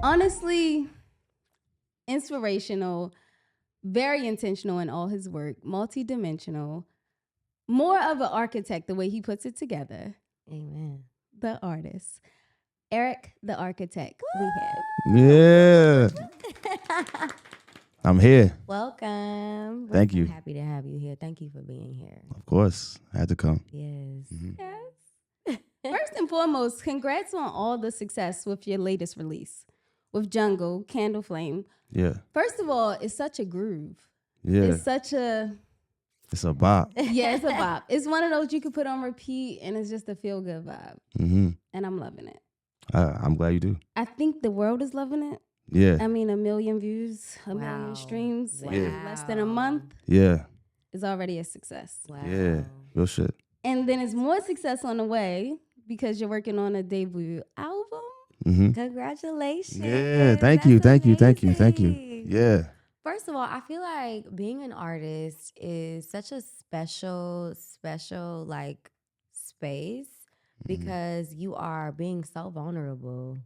Honestly, inspirational, very intentional in all his work, multi-dimensional, more of an architect the way he puts it together. Amen. The artist, Erick the Architect, we have. Yeah. I'm here. Welcome. We're Thank so you. Happy to have you here. Thank you for being here. Of course. I had to come. Yes. Yes. First and foremost, congrats on all the success with your latest release, with Jungle, Candle Flame. Yeah. First of all, it's such a groove. Yeah. It's such a... It's a bop. Yeah, it's a bop. It's one of those you could put on repeat, and it's just a feel-good vibe. Mm-hmm. And I'm loving it. I'm glad you do. I think the world is loving it. Yeah. I mean, 1 million views, a million streams in less than a month Yeah. is already a success. Wow. Yeah. Real shit. And then it's more success on the way because you're working on a debut album. Mm-hmm. Congratulations. Yeah. Thank you. Thank you. Thank you. Thank you. amazing. Yeah. First of all, I feel like being an artist is such a special like space because you are being so vulnerable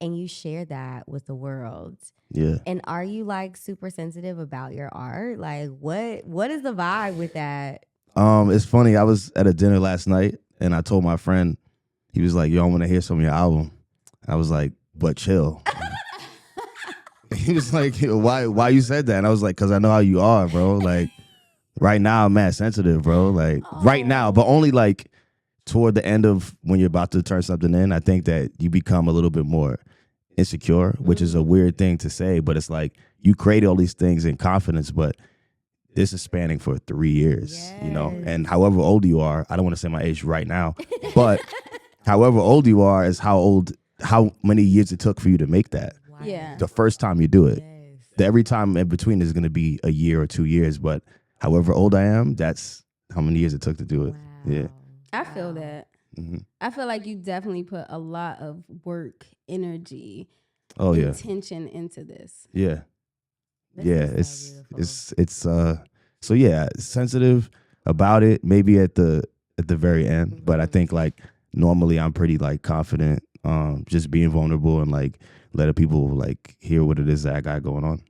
and you share that with the world. Yeah. And are you like super sensitive about your art? Like what is the vibe with that? It's funny. I was at a dinner last night and I told my friend, he was like, yo, I want to hear some of your album. I was like, but chill. He was like, why you said that? And I was like, because I know how you are, bro. Like, right now, I'm mad sensitive, bro. Like, right now, but only like toward the end of when you're about to turn something in, I think that you become a little bit more insecure, which is a weird thing to say, but it's like you create all these things in confidence, but this is spanning for 3 years, you know? And however old you are, I don't want to say my age right now, but however old you are is how many years it took for you to make that. Wow. Yeah. The first time you do it. Yes. Every time in between is going to be a year or 2 years, but however old I am, that's how many years it took to do it. Wow. Yeah. I feel that. Mm-hmm. I feel like you definitely put a lot of work, energy, Oh yeah. intention into this. Yeah. This Yeah. is so It's so yeah, sensitive about it, maybe at the very end. But I think like normally I'm pretty like confident, just being vulnerable and like letting people like hear what it is that I got going on.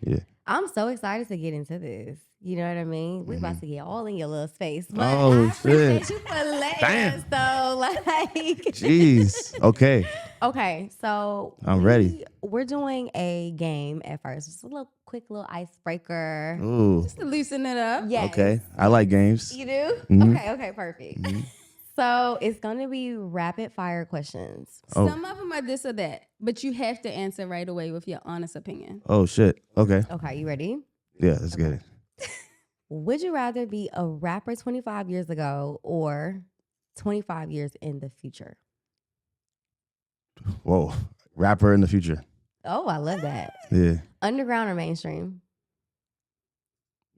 Yeah. I'm so excited to get into this. You know what I mean? We're about to get all in your little space. But Oh, I appreciate shit. you for letting Damn. us though. Like Jeez. Okay. Okay, so I'm ready. We're doing a game at first. Just a quick little icebreaker. Ooh. Just to loosen it up. Yes. Okay. I like games. You do? Mhm. Okay, perfect. So it's gonna be rapid fire questions. Oh. Some of them are this or that, but you have to answer right away with your honest opinion. Oh shit. Okay. Okay, you ready? Yeah, let's get it. Would you rather be a rapper 25 years ago or 25 years in the future? Whoa. Rapper in the future. Oh, I love that. Yeah. Underground or mainstream?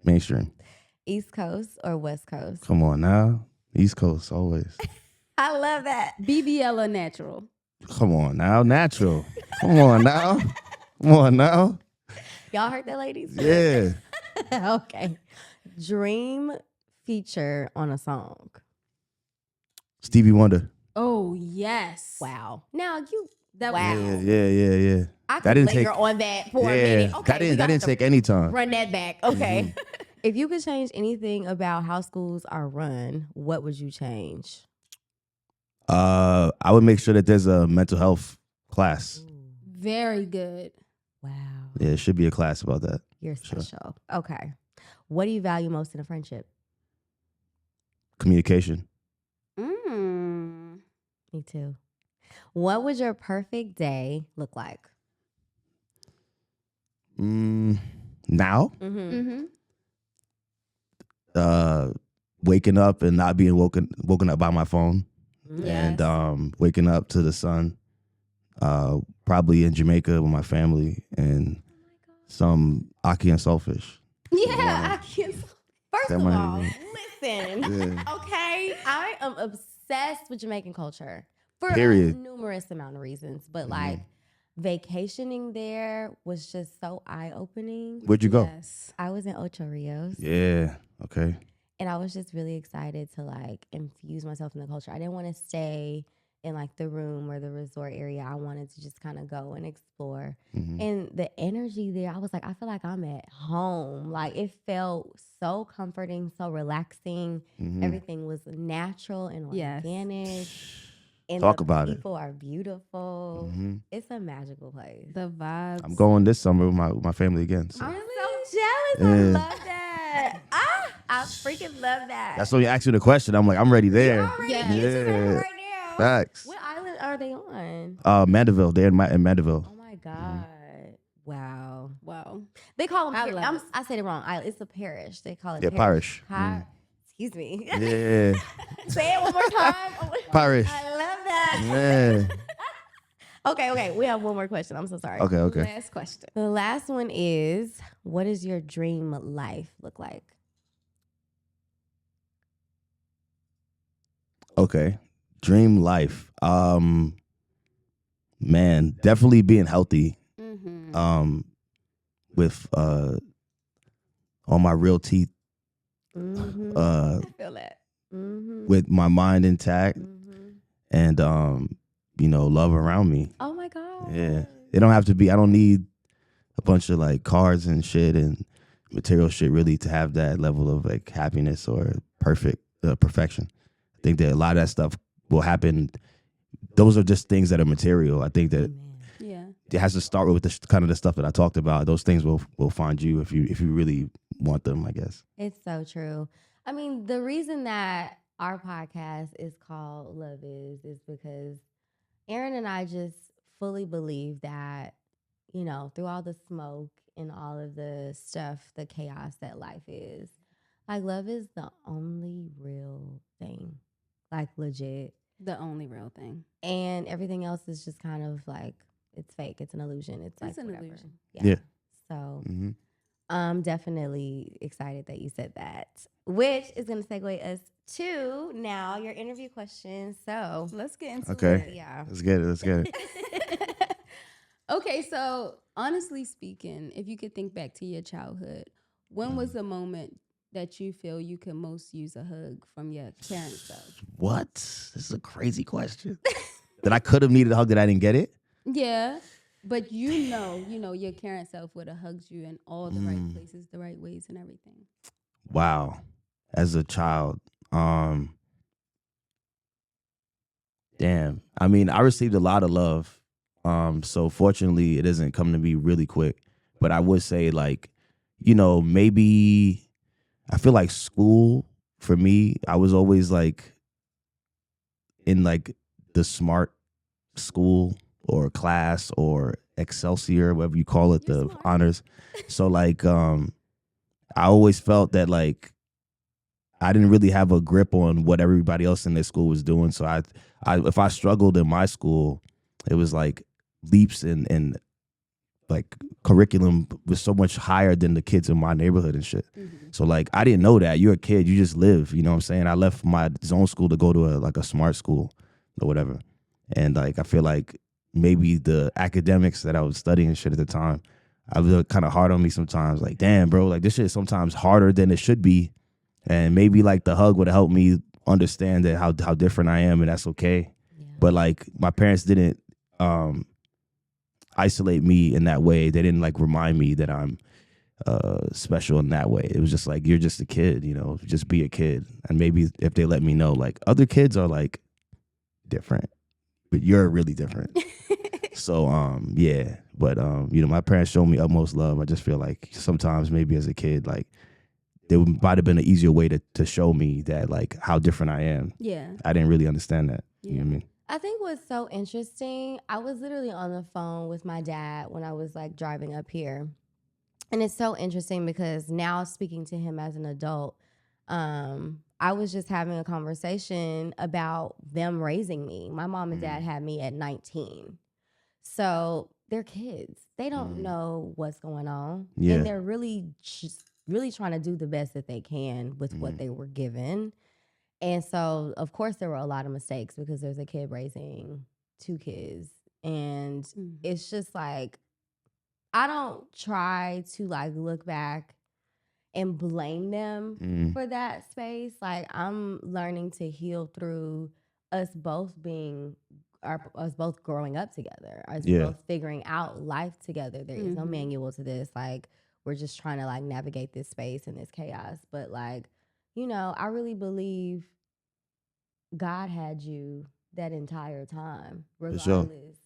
Mainstream. East Coast or West Coast? Come on now. East Coast always. I love that. BBL or natural? Come on now. Natural. Come on now. Come on now. Y'all heard that, ladies? Yeah. Okay. Dream feature on a song. Stevie Wonder. Oh, yes. Wow. Now you. That Wow. Yeah. I That could didn't linger take- on that for a minute. Okay, that we didn't got to take any time. run that back. Okay. If you could change anything about how schools are run, what would you change? I would make sure that there's a mental health class. Very good. Wow. Yeah, it should be a class about that. You're Sure. special. Okay. What do you value most in a friendship? Communication. Me too. What would your perfect day look like? Now, Mm-hmm. waking up and not being woken up by my phone, Yes. and waking up to the sun. Probably in Jamaica with my family and some ackee and saltfish. Yeah, I can't. First That of might all, be- listen. Yeah. Okay, I am obsessed with Jamaican culture. for Period. a numerous amount of reasons. But like vacationing there was just so eye opening. Where'd you go? Yes. I was in Ocho Rios. Yeah. Okay. And I was just really excited to like infuse myself in the culture. I didn't want to stay in like the room or the resort area. I wanted to just kind of go and explore. And the energy there, I was like, I feel like I'm at home. Like it felt so comforting, so relaxing. Everything was natural and Yes. organic. And Talk the about it. people are beautiful. It's a magical place. The vibes. I'm going this summer with my family again. So. I'm so jealous. I Yeah. love that. I freaking love that. That's when you ask you the question. I'm like, I'm ready there. Already Yeah. Instagram Yeah. right now. Facts. What island are they on? Mandeville. They're in Mandeville. Oh my God. Wow. Wow. They call them, I love it. I said it wrong. It's a parish. They call it Yeah, parish. Excuse me. Yeah. Say it one more time. Parish. I love that. Yeah. Okay. We have one more question. I'm so sorry. Okay. Last question. The last one is, what does your dream life look like? Okay. Dream life. Man, definitely being healthy. With all my real teeth. I feel that. With my mind intact and love around me. Oh my God. Yeah. It don't have to be, I don't need a bunch of like cars and shit and material shit really to have that level of like happiness or perfection. I think that a lot of that stuff will happen. Those are just things that are material. I think that Yeah. it has to start with the kind of the stuff that I talked about. Those things will find you if you really want them, I guess. It's so true. I mean, the reason that our podcast is called Love is because Aaron and I just fully believe that, through all the smoke and all of the stuff, the chaos that life is, like love is the only real thing, like legit. The only real thing. And everything else is just kind of like, it's fake. It's an illusion. It's like an whatever. illusion. Yeah. So I'm definitely excited that you said that, which is going to segue us to now your interview questions. So Let's get into Okay. it. yeah. Let's get it. Okay, so honestly speaking, if you could think back to your childhood, when was the moment that you feel you could most use a hug from your parent self? What? This is a crazy question. That I could have needed a hug that I didn't get it? Yeah, but your current self would have hugged you in all the right places, the right ways, and everything. Wow. As a child, damn. I mean, I received a lot of love. So fortunately, it doesn't come to me really quick. But I would say, like, maybe I feel like school for me, I was always like in like the smart school or class or Excelsior, whatever you call it, You're the smart. honors. So like, I always felt that like I didn't really have a grip on what everybody else in their school was doing. So I if I struggled in my school, it was like leaps in like curriculum was so much higher than the kids in my neighborhood and shit. So like I didn't know that. You're a kid, you just live, you know what I'm saying? I left my zone school to go to a smart school or whatever. And like I feel like maybe the academics that I was studying shit at the time, I was kind of hard on me sometimes. Like, damn, bro, like this shit is sometimes harder than it should be. And maybe like the hug would have helped me understand that how different I am, and that's okay. Yeah. But like my parents didn't isolate me in that way. They didn't like remind me that I'm special in that way. It was just like, you're just a kid, just be a kid. And maybe if they let me know, like other kids are like different, but you're really different. So yeah. But my parents showed me utmost love. I just feel like sometimes maybe as a kid, like there might have been an easier way to show me that like how different I am. Yeah. I didn't really understand that. You know what I mean? I think what's so interesting, I was literally on the phone with my dad when I was like driving up here. And it's so interesting because now speaking to him as an adult, I was just having a conversation about them raising me. My mom and dad had me at 19. So they're kids. They don't know what's going on. Yeah. And they're really trying to do the best that they can with what they were given. And so, of course, there were a lot of mistakes because there's a kid raising 2 kids. And it's just like, I don't try to like look back and blame them for that space. Like, I'm learning to heal through us both us both growing up together, us both figuring out life together. There is no manual to this. Like, we're just trying to like navigate this space and this chaos. But like, you know, I really believe God had you that entire time, regardless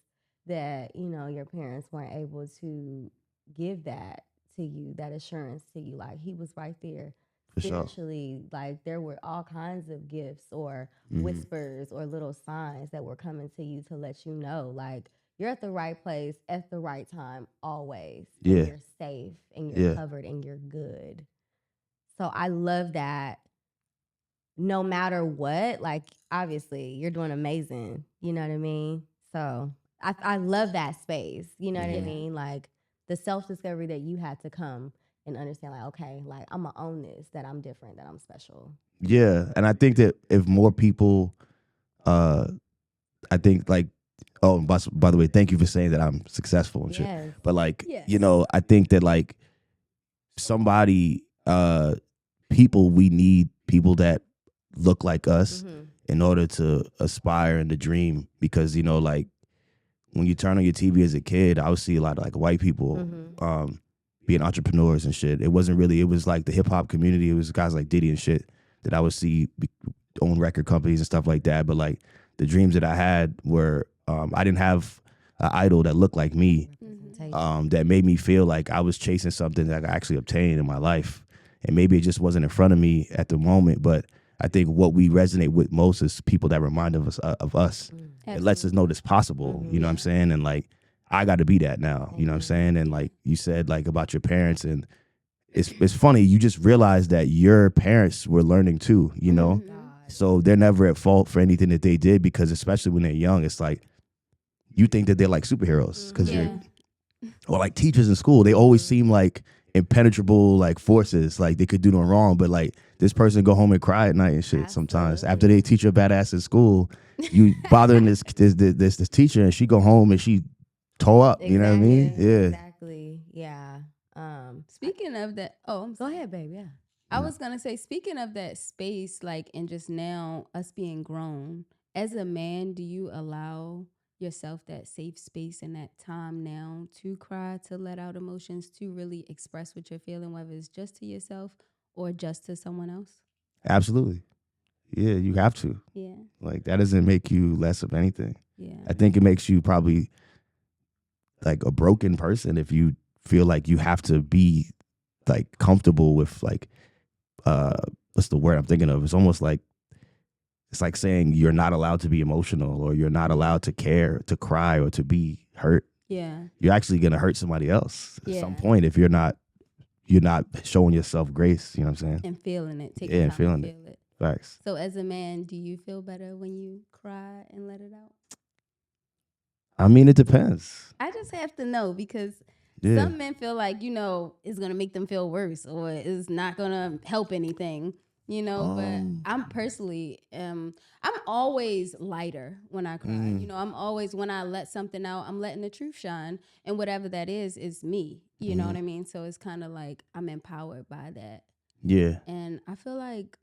that, you know, your parents weren't able to give that to you, that assurance to you. Like, he was right there. Spiritually, like there were all kinds of gifts or whispers or little signs that were coming to you to let you know, like, you're at the right place at the right time always. Yeah. And you're safe and you're covered and you're good. So I love that. No matter what, like, obviously you're doing amazing. You know what I mean? So I love that space. You know what I mean? Like, the self-discovery that you had to come and understand, like, okay, like, I'm going to own this, that I'm different, that I'm special. Yeah. And I think that if more people, I think like, oh, by the way, thank you for saying that I'm successful and shit. But like, you know, I think that like somebody, people, we need people that look like us in order to aspire and to dream. Because, you know, like when you turn on your TV as a kid, I would see a lot of like white people being entrepreneurs and shit. It wasn't really, it was like the hip hop community. It was guys like Diddy and shit that I would see own record companies and stuff like that. But like the dreams that I had were, I didn't have an idol that looked like me, that made me feel like I was chasing something that I actually obtained in my life. And maybe it just wasn't in front of me at the moment, but I think what we resonate with most is people that remind us of us. It lets us know it's possible, you know what I'm saying? And like, I got to be that now, you know what I'm saying? And like you said, like about your parents, and it's funny, you just realize that your parents were learning too, you know? So they're never at fault for anything that they did, because especially when they're young, it's like, you think that they're like superheroes because you're, or like teachers in school, they always seem like impenetrable like forces, like they could do no wrong. But like this person go home and cry at night and shit sometimes after they teach you a badass in school. You bothering this teacher, and she go home and she tore up. You know what I mean? Yeah. Exactly. Yeah. Speaking of that, Go ahead, babe. Yeah. I was gonna say, speaking of that space, like, and just now us being grown, as a man, do you allow yourself that safe space and that time now to cry, to let out emotions, to really express what you're feeling, whether it's just to yourself or just to someone else? Absolutely. Yeah, you have to. Yeah. Like, that doesn't make you less of anything. Yeah. I think it makes you probably like a broken person if you feel like you have to be like comfortable with like, what's the word I'm thinking of? It's almost like, it's like saying you're not allowed to be emotional, or you're not allowed to care, to cry, or to be hurt. Yeah. You're actually gonna hurt somebody else at some Yeah. point if you're not showing yourself grace. You know what I'm saying? And feeling it. Take Yeah, and time feeling to it. feel it. Facts. So as a man, do you feel better when you cry and let it out? I mean, it depends. I just have to know, because Yeah. some men feel like, you know, it's going to make them feel worse, or it's not going to help anything, you know. But I'm personally, I'm always lighter when I cry. You know, I'm always, when I let something out, I'm letting the truth shine. And whatever that is me. You know what I mean? So it's kind of like I'm empowered by that. Yeah. And I feel like,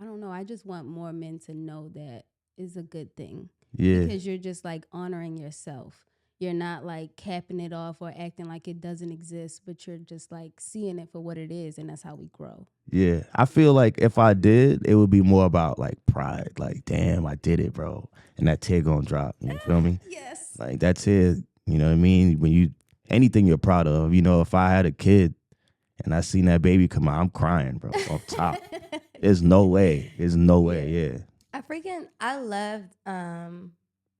I don't know, I just want more men to know that is a good thing. Yeah. Because you're just like honoring yourself. You're not like capping it off or acting like it doesn't exist, but you're just like seeing it for what it is, and that's how we grow. Yeah. I feel like if I did, it would be more about like pride. Like, damn, I did it, bro. And that tear gonna drop. You feel me? Yes. Like, that tear, you know what I mean? When you, anything you're proud of, you know, if I had a kid and I seen that baby come out, I'm crying, bro, off top. There's no way. There's no way. Yeah. I loved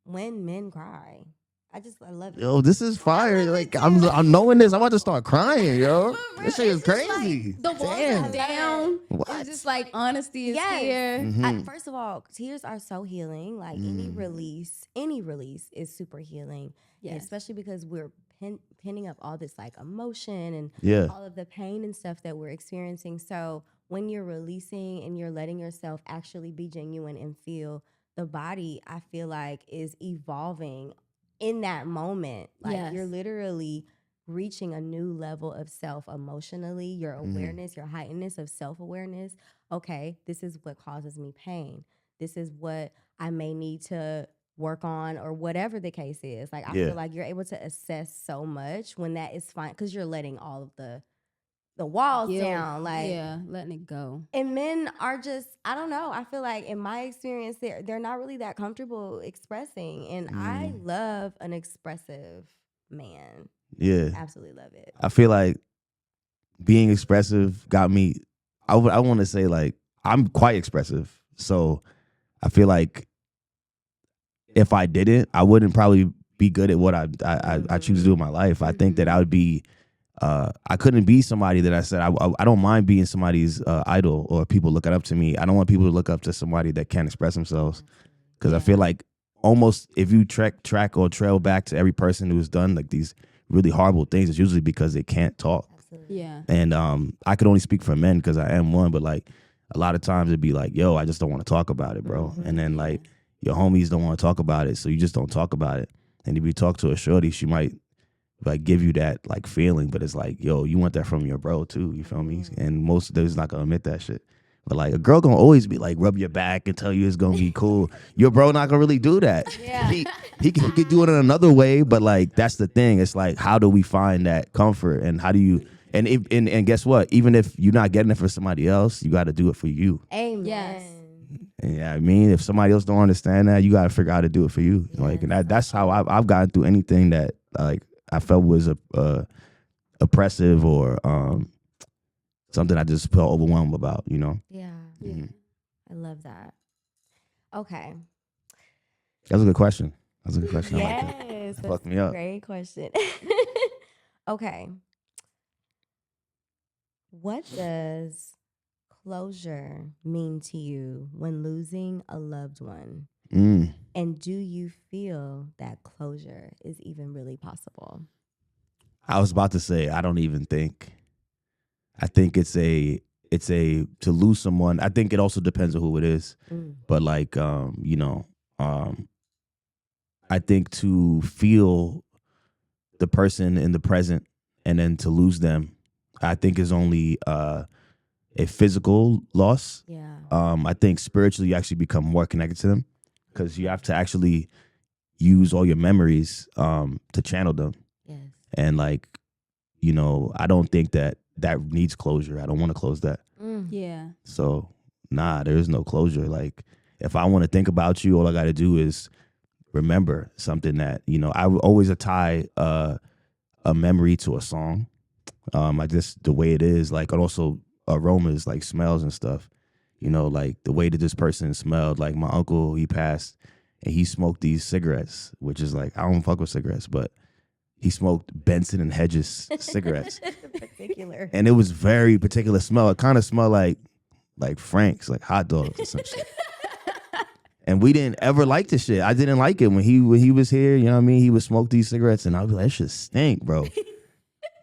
when men cry. I love it. Yo, this is fire. Like, I'm knowing this. I'm about to start crying, yo. This shit is crazy. The walls are down. What? It's just like honesty is Yes. here. First of all, tears are so healing. Like, any release is super healing. Yes. And especially because we're pinning up all this like emotion and Yeah. all of the pain and stuff that we're experiencing. So when you're releasing and you're letting yourself actually be genuine and feel, the body, I feel like, is evolving in that moment. Like Yes. you're literally reaching a new level of self emotionally, your awareness, your heightenedness of self awareness. Okay, this is what causes me pain. This is what I may need to work on, or whatever the case is. Like, I Yeah. feel like you're able to assess so much when that is fine, because you're letting all of the walls Guilt. down. Like, Yeah, letting it go. and men are just, I don't know. I feel like in my experience, they're not really that comfortable expressing. And I love an expressive man. Yeah. Absolutely love it. I feel like being expressive got me. I want to say like I'm quite expressive, so I feel like if I didn't, I wouldn't probably be good at what I choose to do in my life. I think that I would be. I couldn't be somebody that I said I don't mind being somebody's idol or people looking up to me. I don't want people to look up to somebody that can't express themselves, because I feel like almost if you track or trail back to every person who's done like these really horrible things, it's usually because they can't talk. Absolutely. Yeah. And I could only speak for men because I am one, but like a lot of times it'd be like, yo, I just don't want to talk about it, bro. And then like your homies don't want to talk about it, so you just don't talk about it. And if you talk to a shorty, she might like give you that like feeling, but it's like, yo, you want that from your bro too, you feel me? And most of those not gonna admit that shit. But like a girl gonna always be like rub your back and tell you it's gonna be cool. Your bro not gonna really do that. Yeah. He could do it in another way, but like that's the thing. It's like, how do we find that comfort, and how do you and guess what? Even if you're not getting it for somebody else, you got to do it for you. Amen. Yes. And yeah, I mean, if somebody else don't understand that, you got to figure out how to do it for you. Like, and that's how I've gotten through anything that like I felt was oppressive or something I just felt overwhelmed about. You know. Yeah. Mhm. I love that. Okay. That was a good question. That's a good question. I like that. Yes. Fuck That's me a up. great question. Okay. What does closure mean to you when losing a loved one? Mm. And do you feel that closure is even really possible? I was about to say I don't even think. I think it's a to lose someone. I think it also depends on who it is. But like you know, I think to feel the person in the present and then to lose them, I think is only a physical loss. Yeah. I think spiritually you actually become more connected to them, because you have to actually use all your memories to channel them. Yes. And like, you know, I don't think that needs closure. I don't want to close that. Yeah. So nah, there is no closure. Like if I want to think about you, all I got to do is remember something that, you know, I would always tie a memory to a song. I just the way it is, like, and also aromas, like smells and stuff. You know, like the way that this person smelled. Like my uncle, he passed, and he smoked these cigarettes, which is like I don't fuck with cigarettes, but he smoked Benson and Hedges cigarettes, Particular. and it was very particular smell. It kind of smelled like Frank's, like hot dogs or some shit. And we didn't ever like this shit. I didn't like it when he was here. You know what I mean? He would smoke these cigarettes, and I'd be like, that shit stink, bro.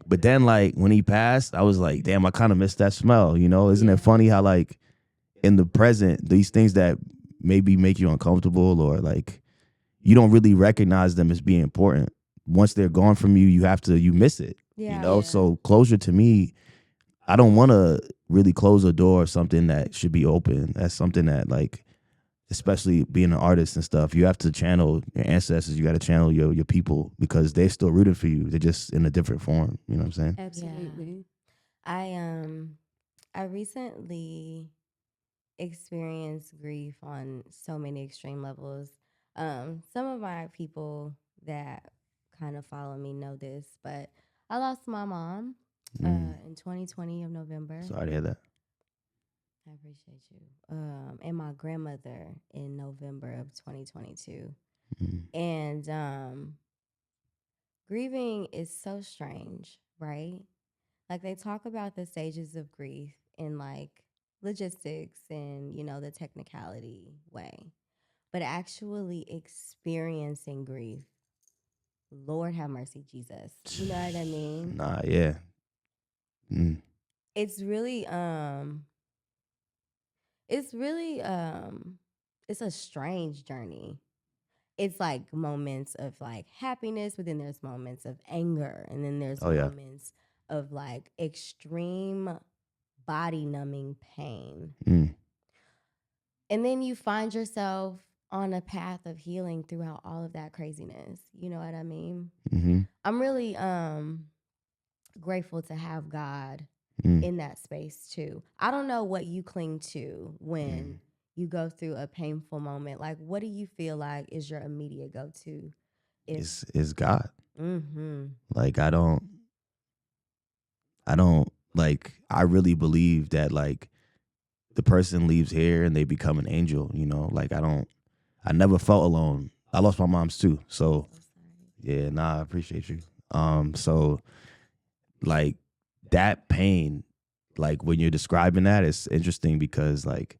But then, like, when he passed, I was like, damn, I kind of miss that smell. You know, isn't it funny how, like, in the present, these things that maybe make you uncomfortable or, like, you don't really recognize them as being important. Once they're gone from you, you miss it. Yeah. You know? Yeah. So closure to me, I don't want to really close a door of something that should be open. That's something that, like, especially being an artist and stuff, you have to channel your ancestors. You got to channel your people, because they're still rooting for you. They're just in a different form. You know what I'm saying? Absolutely. I recently experienced grief on so many extreme levels. Some of my people that kind of follow me know this, but I lost my mom in 2020 of November. Sorry to hear that. I appreciate you. And my grandmother in November of 2022. And grieving is so strange, right? Like they talk about the stages of grief in like logistics and, you know, the technicality way. But actually experiencing grief, Lord have mercy, Jesus. You know what I mean? Nah, yeah. It's really it's really it's a strange journey. It's like moments of like happiness, but then there's moments of anger, and then there's Oh yeah. moments of like extreme body numbing pain. Mm. And then you find yourself on a path of healing throughout all of that craziness. You know what I mean? Mm-hmm. I'm really grateful to have God Mm. in that space too. I don't know what you cling to when you go through a painful moment. Like, what do you feel like is your immediate go-to? Is God. Mm-hmm. Like I don't like, I really believe that like the person leaves here and they become an angel, you know? Like I never felt alone. I lost my mom's too. So yeah, nah, I appreciate you. So like that pain, like when you're describing that, it's interesting because like,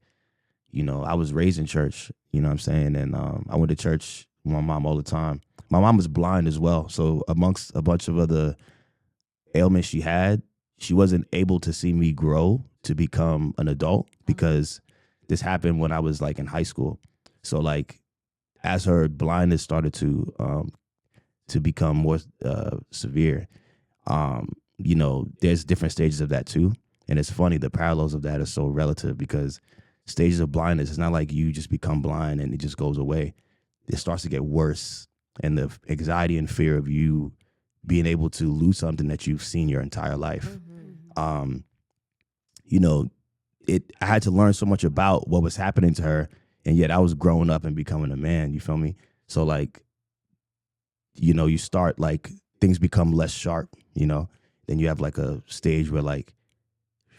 you know, I was raised in church, you know what I'm saying? And I went to church with my mom all the time. My mom was blind as well. So amongst a bunch of other ailments she had, she wasn't able to see me grow to become an adult because this happened when I was like in high school. So like as her blindness started to become more severe, you know, there's different stages of that too. And it's funny, the parallels of that are so relative because stages of blindness, it's not like you just become blind and it just goes away. It starts to get worse. And the anxiety and fear of you being able to lose something that you've seen your entire life. You know, I had to learn so much about what was happening to her, and yet I was growing up and becoming a man, you feel me? So like, you know, you start like things become less sharp, you know? Then you have like a stage where like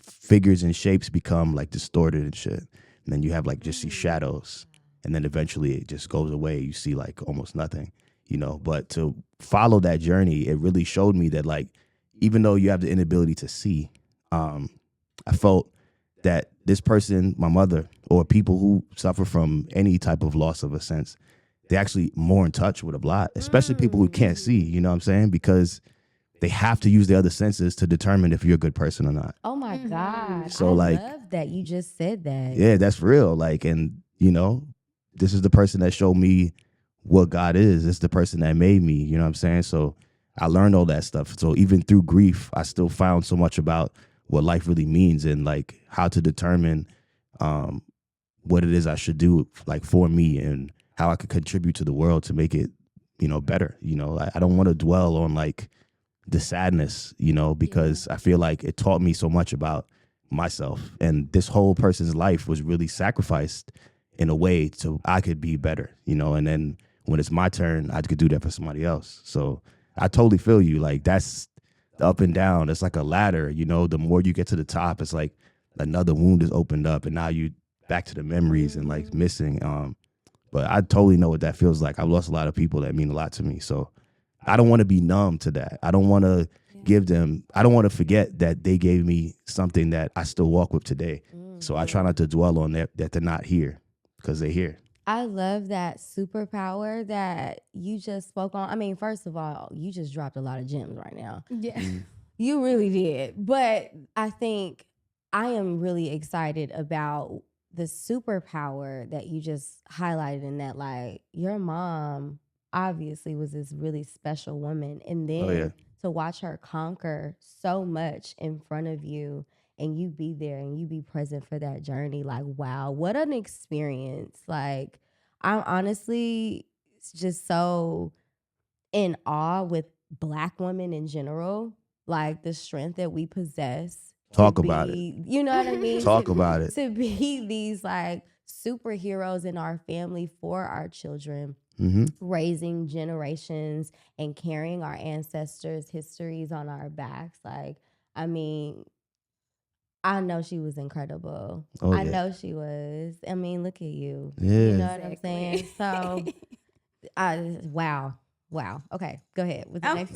figures and shapes become like distorted and shit. And then you have like just these shadows. And then eventually it just goes away. You see like almost nothing, you know? But to follow that journey, it really showed me that like, even though you have the inability to see, I felt that this person, my mother, or people who suffer from any type of loss of a sense, they're actually more in touch with a lot, especially people who can't see, you know what I'm saying? Because they have to use their other senses to determine if you're a good person or not. Oh my God. So I like, love that you just said that. yeah, that's real. Like, and you know, this is the person that showed me what God is. It's the person that made me, you know what I'm saying? So I learned all that stuff. So even through grief, I still found so much about what life really means and like how to determine what it is I should do like for me and how I could contribute to the world to make it, you know, better. You know, I don't want to dwell on like the sadness, you know, because I feel like it taught me so much about myself. And this whole person's life was really sacrificed in a way so I could be better, you know, and then when it's my turn, I could do that for somebody else. So I totally feel you. Like that's the up and down. It's like a ladder, you know, the more you get to the top, it's like another wound is opened up and now you back to the memories and like missing. But I totally know what that feels like. I've lost a lot of people that mean a lot to me. So I don't want to be numb to that. I don't want to I don't want to forget that they gave me something that I still walk with today. So I try not to dwell on that they're not here because they're here. I love that superpower that you just spoke on. I mean, first of all, you just dropped a lot of gems right now. Yeah. You really did. But I think I am really excited about the superpower that you just highlighted in that, like, your mom obviously was this really special woman. And then to watch her conquer so much in front of you and you be there and you be present for that journey, like, wow, what an experience. Like, I'm honestly just so in awe with Black women in general, like the strength that we possess. Talk about it. You know what I mean? Talk about it. To be these like superheroes in our family for our children, raising generations and carrying our ancestors' histories on our backs. Like, I mean, I know she was incredible. Oh, I yeah. know she was. I mean, look at you. Yeah. You know what I'm saying? So, wow. Wow. Okay, go ahead with the next.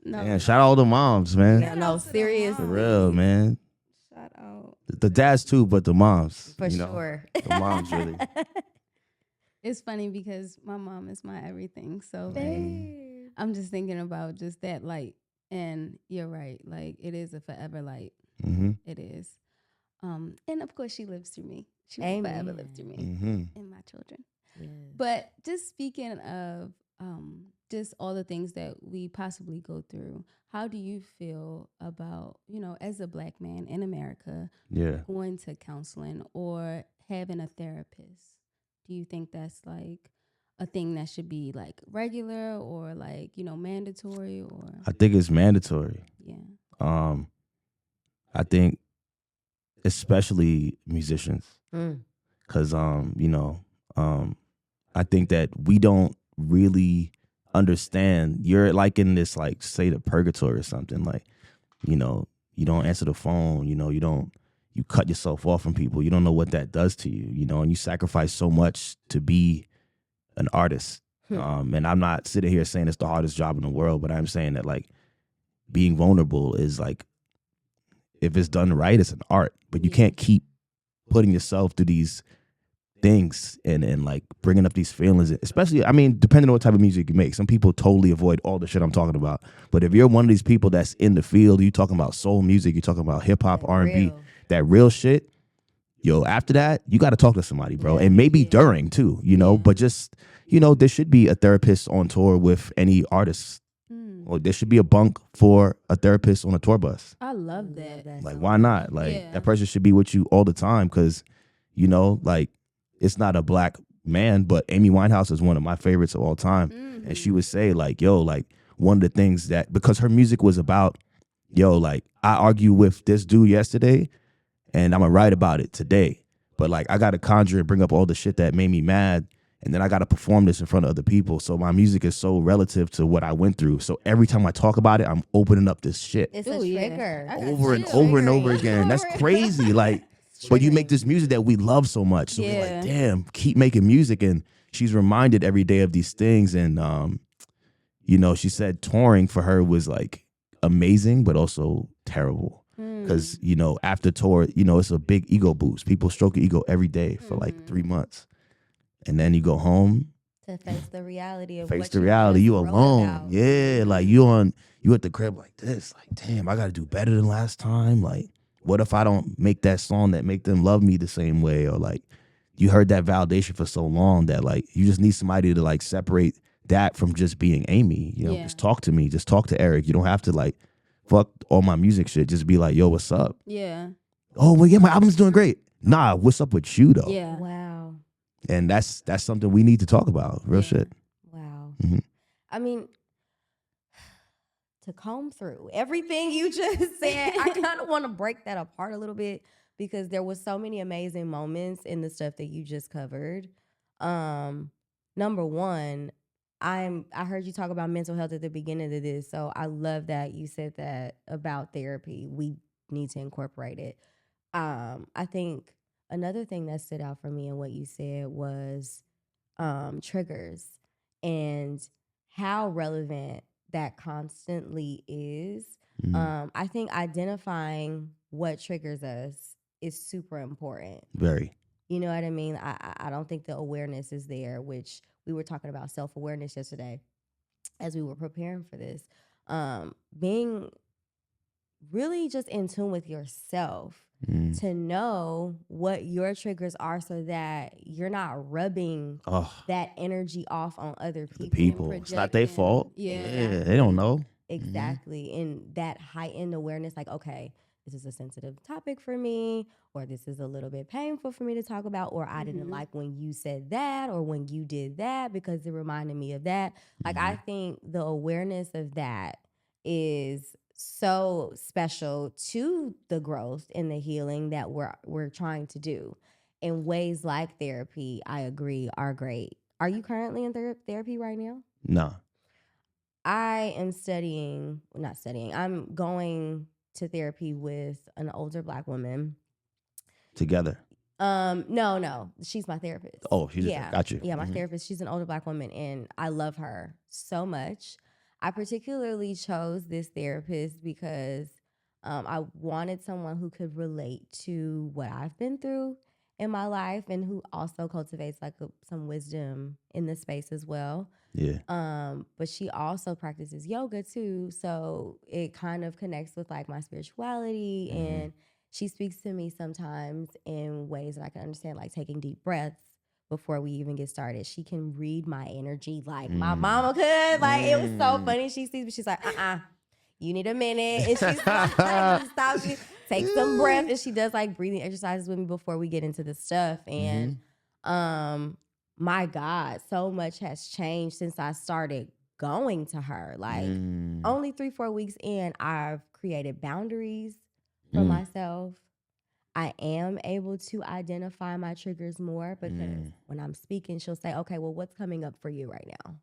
No, Man, shout out all the moms, man. Yeah, no, serious. For real, man. shout out. The dads too, but the moms. For you know? sure. The moms really. It's funny because my mom is my everything. So I'm just thinking about just that light. And you're right. Like, it is a forever light. Mm-hmm. It is. And of course, she lives through me. She will forever live through me and my children. Yes. But just speaking of just all the things that we possibly go through, how do you feel about, as a Black man in America, going to counseling or having a therapist? Do you think that's like a thing that should be like regular or like, mandatory or? I think it's mandatory. Yeah. I think especially musicians, because I think that we don't really understand. You're like in this like state of purgatory or something. Like, you don't answer the phone. You cut yourself off from people. You don't know what that does to you. And you sacrifice so much to be an artist. And I'm not sitting here saying it's the hardest job in the world, but I'm saying that like being vulnerable is like, if it's done right, it's an art. But you can't keep putting yourself through these things and like bringing up these feelings, especially, I mean, depending on what type of music you make. Some people totally avoid all the shit I'm talking about. But if you're one of these people that's in the field, you talking about soul music, you're talking about hip hop, R&B, that real shit, after that, you got to talk to somebody, bro. And maybe during too, but just, there should be a therapist on tour with any artist. Or there should be a bunk for a therapist on a tour bus. I love that. Like, why not? Like, that person should be with you all the time because, like, it's not a Black man, but Amy Winehouse is one of my favorites of all time. And she would say, like, like, one of the things that, because her music was about, like, I argue with this dude yesterday and I'm going to write about it today. But, like, I got to conjure and bring up all the shit that made me mad. And then I got to perform this in front of other people. So my music is so relative to what I went through. So every time I talk about it, I'm opening up this shit. It's a trigger. Over and over and over again. That's crazy. Like, but you make this music that we love so much. So we're like, damn, keep making music. And she's reminded every day of these things. And, she said touring for her was like amazing, but also terrible. Because, after tour, it's a big ego boost. People stroke your ego every day for like 3 months. And then you go home to face the reality of you alone. About. Yeah, like you at the crib like this. Like, damn, I got to do better than last time. Like, what if I don't make that song that make them love me the same way? Or like, you heard that validation for so long that like you just need somebody to like separate that from just being Amy. Just talk to me. Just talk to Eric. You don't have to like fuck all my music shit. Just be like, yo, what's up? Yeah. Oh well, yeah, my album's doing great. Nah, what's up with you though? Yeah. Wow. And that's something we need to talk about. Real shit. Wow. I mean, to comb through everything you just said, I kind of want to break that apart a little bit because there was so many amazing moments in the stuff that you just covered. Number one, I heard you talk about mental health at the beginning of this, so I love that you said that about therapy. We need to incorporate it. I think another thing that stood out for me in what you said was triggers and how relevant that constantly is. I think identifying what triggers us is super important. Very. You know what I mean? I don't think the awareness is there, which we were talking about self-awareness yesterday as we were preparing for this. Being really just in tune with yourself to know what your triggers are so that you're not rubbing that energy off on other people. It's not their fault. Yeah, they don't know. Exactly. And that heightened awareness, like, okay, this is a sensitive topic for me, or this is a little bit painful for me to talk about, or I didn't like when you said that, or when you did that because it reminded me of that. Like, I think the awareness of that is so special to the growth and the healing that we're trying to do. In ways like therapy, I agree, are great. Are you currently in therapy right now? No. I am I'm going to therapy with an older Black woman. Together? No. She's my therapist. Oh, got you. Yeah, my therapist. She's an older Black woman, and I love her so much. I particularly chose this therapist because I wanted someone who could relate to what I've been through in my life and who also cultivates like some wisdom in the space as well. Yeah. But she also practices yoga too, so it kind of connects with like my spirituality, and she speaks to me sometimes in ways that I can understand, like taking deep breaths before we even get started. She can read my energy like my mama could. Like, it was so funny. She sees me, she's like, you need a minute. And she's like, she stops me, take some breath. And she does like breathing exercises with me before we get into the stuff. And my God, so much has changed since I started going to her. Like, only 3-4 weeks in, I've created boundaries for myself. I am able to identify my triggers more because when I'm speaking, she'll say, okay, well, what's coming up for you right now?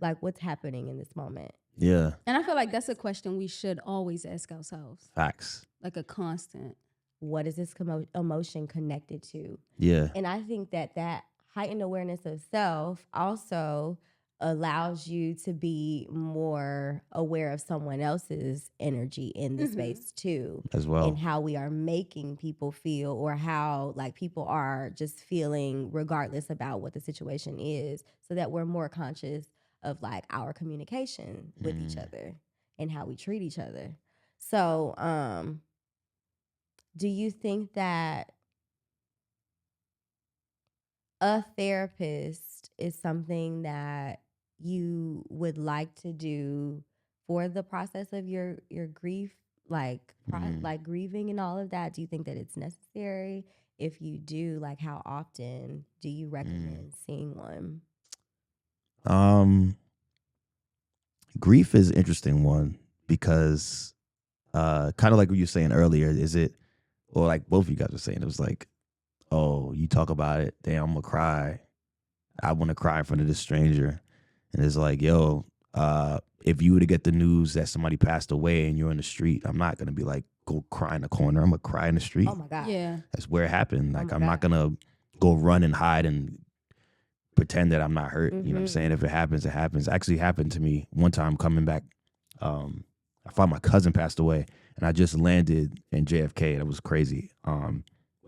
Like, what's happening in this moment? Yeah. And I feel like that's a question we should always ask ourselves. Facts. Like a constant. What is this emotion connected to? Yeah. And I think that heightened awareness of self also allows you to be more aware of someone else's energy in the space too, as well, and how we are making people feel, or how like people are just feeling regardless about what the situation is, so that we're more conscious of like our communication with each other and how we treat each other. So do you think that a therapist is something that you would like to do for the process of your grief, like like grieving and all of that? Do you think that it's necessary? If you do, like, how often do you recommend seeing one? Grief is an interesting one because kind of like what you were saying earlier, is it, or like both of you guys were saying, it was like, oh, you talk about it, damn, I'm gonna cry. I want to cry in front of this stranger. And it's like, yo, if you were to get the news that somebody passed away and you're in the street, I'm not going to be like, go cry in the corner. I'm going to cry in the street. Oh, my God. Yeah. That's where it happened. Like, I'm not God. going to go run and hide and pretend that I'm not hurt. You know what I'm saying? If it happens, it happens. It actually happened to me one time coming back. I found my cousin passed away, and I just landed in JFK, and it was crazy.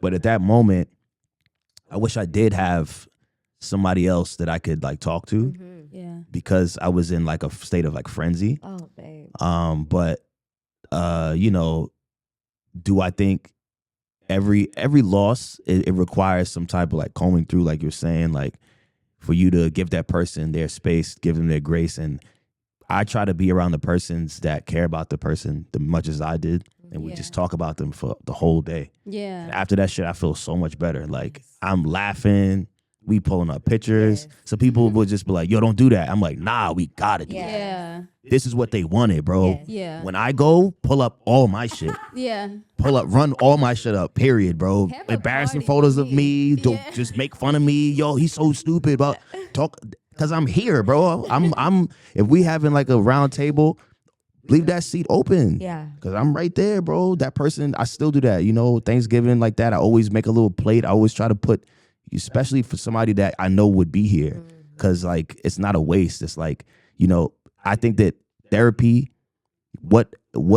But at that moment, I wish I did have somebody else that I could like talk to, Yeah. because I was in like a state of like frenzy. Oh, babe. But you know, do I think every loss it requires some type of like combing through, like you're saying, like for you to give that person their space, give them their grace. And I try to be around the persons that care about the person as much as I did. And we just talk about them for the whole day. Yeah. And after that shit, I feel so much better. Like, I'm laughing, we pulling up pictures. So people would just be like, yo, don't do that. I'm like, nah, we gotta do that. Yeah. This is what they wanted, bro. Yes. Yeah. When I go, pull up all my shit. Yeah. Run all my shit up, period, bro. Have a Embarrassing party photos with of me. Don't Yeah. just make fun of me. Yo, he's so stupid. But talk, because I'm here, bro. I'm if we having like a round table, leave that seat open. Yeah. Because I'm right there, bro. That person, I still do that. You know, Thanksgiving like that, I always make a little plate. I always try to put, especially for somebody that I know would be here. Because like, it's not a waste. It's like, you know, I think that therapy, what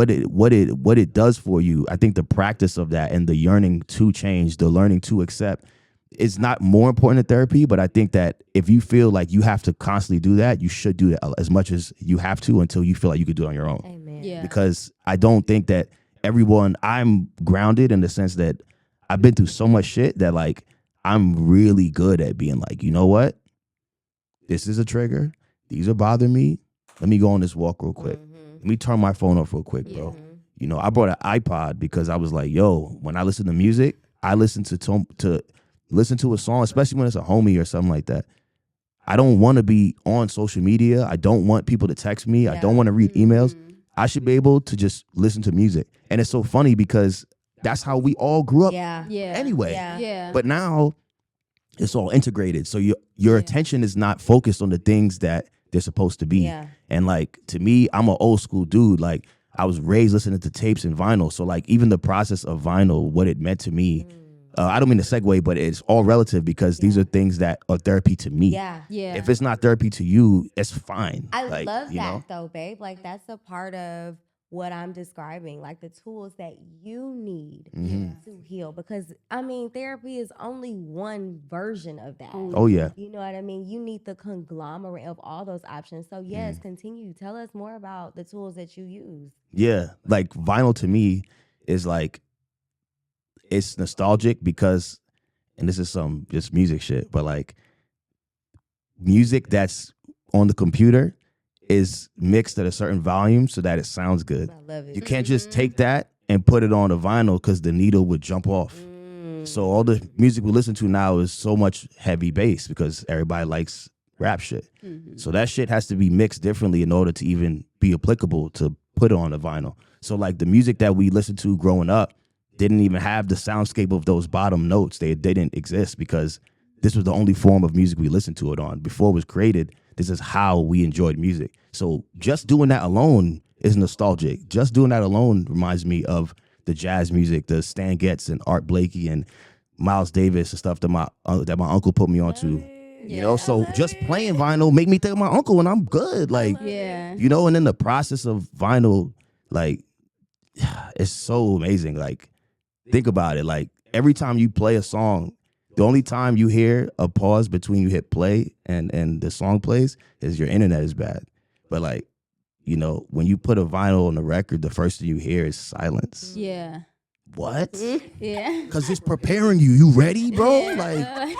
it does for you, I think the practice of that and the yearning to change, the learning to accept, is not more important than therapy. But I think that if you feel like you have to constantly do that, you should do that as much as you have to until you feel like you could do it on your own. Amen. Yeah. Because I don't think that I'm grounded in the sense that I've been through so much shit that like I'm really good at being like, you know what? This is a trigger. These are bothering me. Let me go on this walk real quick. Let me turn my phone off real quick, bro. You know, I brought an iPod because I was like, yo, when I listen to music, I listen to listen to a song, especially when it's a homie or something like that. I don't want to be on social media. I don't want people to text me. I don't want to read emails. I should be able to just listen to music. And it's so funny because that's how we all grew up Yeah. Yeah. anyway. Yeah. Yeah. But now it's all integrated. So your attention is not focused on the things that they're supposed to be. Yeah. And like, to me, I'm an old school dude. Like, I was raised listening to tapes and vinyl. So like, even the process of vinyl, what it meant to me, I don't mean to segue, but it's all relative because these are things that are therapy to me. Yeah. Yeah. If it's not therapy to you, it's fine. I Like, love you that know? though, babe. Like, that's a part of what I'm describing, like the tools that you need to heal. Because I mean, therapy is only one version of that. Oh yeah. You know what I mean? You need the conglomerate of all those options. So yes, continue. Tell us more about the tools that you use. Yeah. Like, vinyl to me is like, it's nostalgic because, and this is some just music shit, but like music that's on the computer is mixed at a certain volume so that it sounds good. I love it. You can't just take that and put it on a vinyl because the needle would jump off. So all the music we listen to now is so much heavy bass because everybody likes rap shit. So that shit has to be mixed differently in order to even be applicable to put on a vinyl. So like the music that we listened to growing up didn't even have the soundscape of those bottom notes. They didn't exist because this was the only form of music we listened to it on. Before it was created, this is how we enjoyed music. So just doing that alone is nostalgic. Just doing that alone reminds me of the jazz music, the Stan Getz and Art Blakey and Miles Davis and stuff that my uncle put me onto. You know, so just playing vinyl make me think of my uncle and I'm good. Like, you know, and then the process of vinyl, like, it's so amazing. Like, think about it. Like, every time you play a song, the only time you hear a pause between you hit play and the song plays is your internet is bad. But like, you know, when you put a vinyl on the record, the first thing you hear is silence. Yeah. What? Yeah. Because it's preparing you. You ready, bro? Like,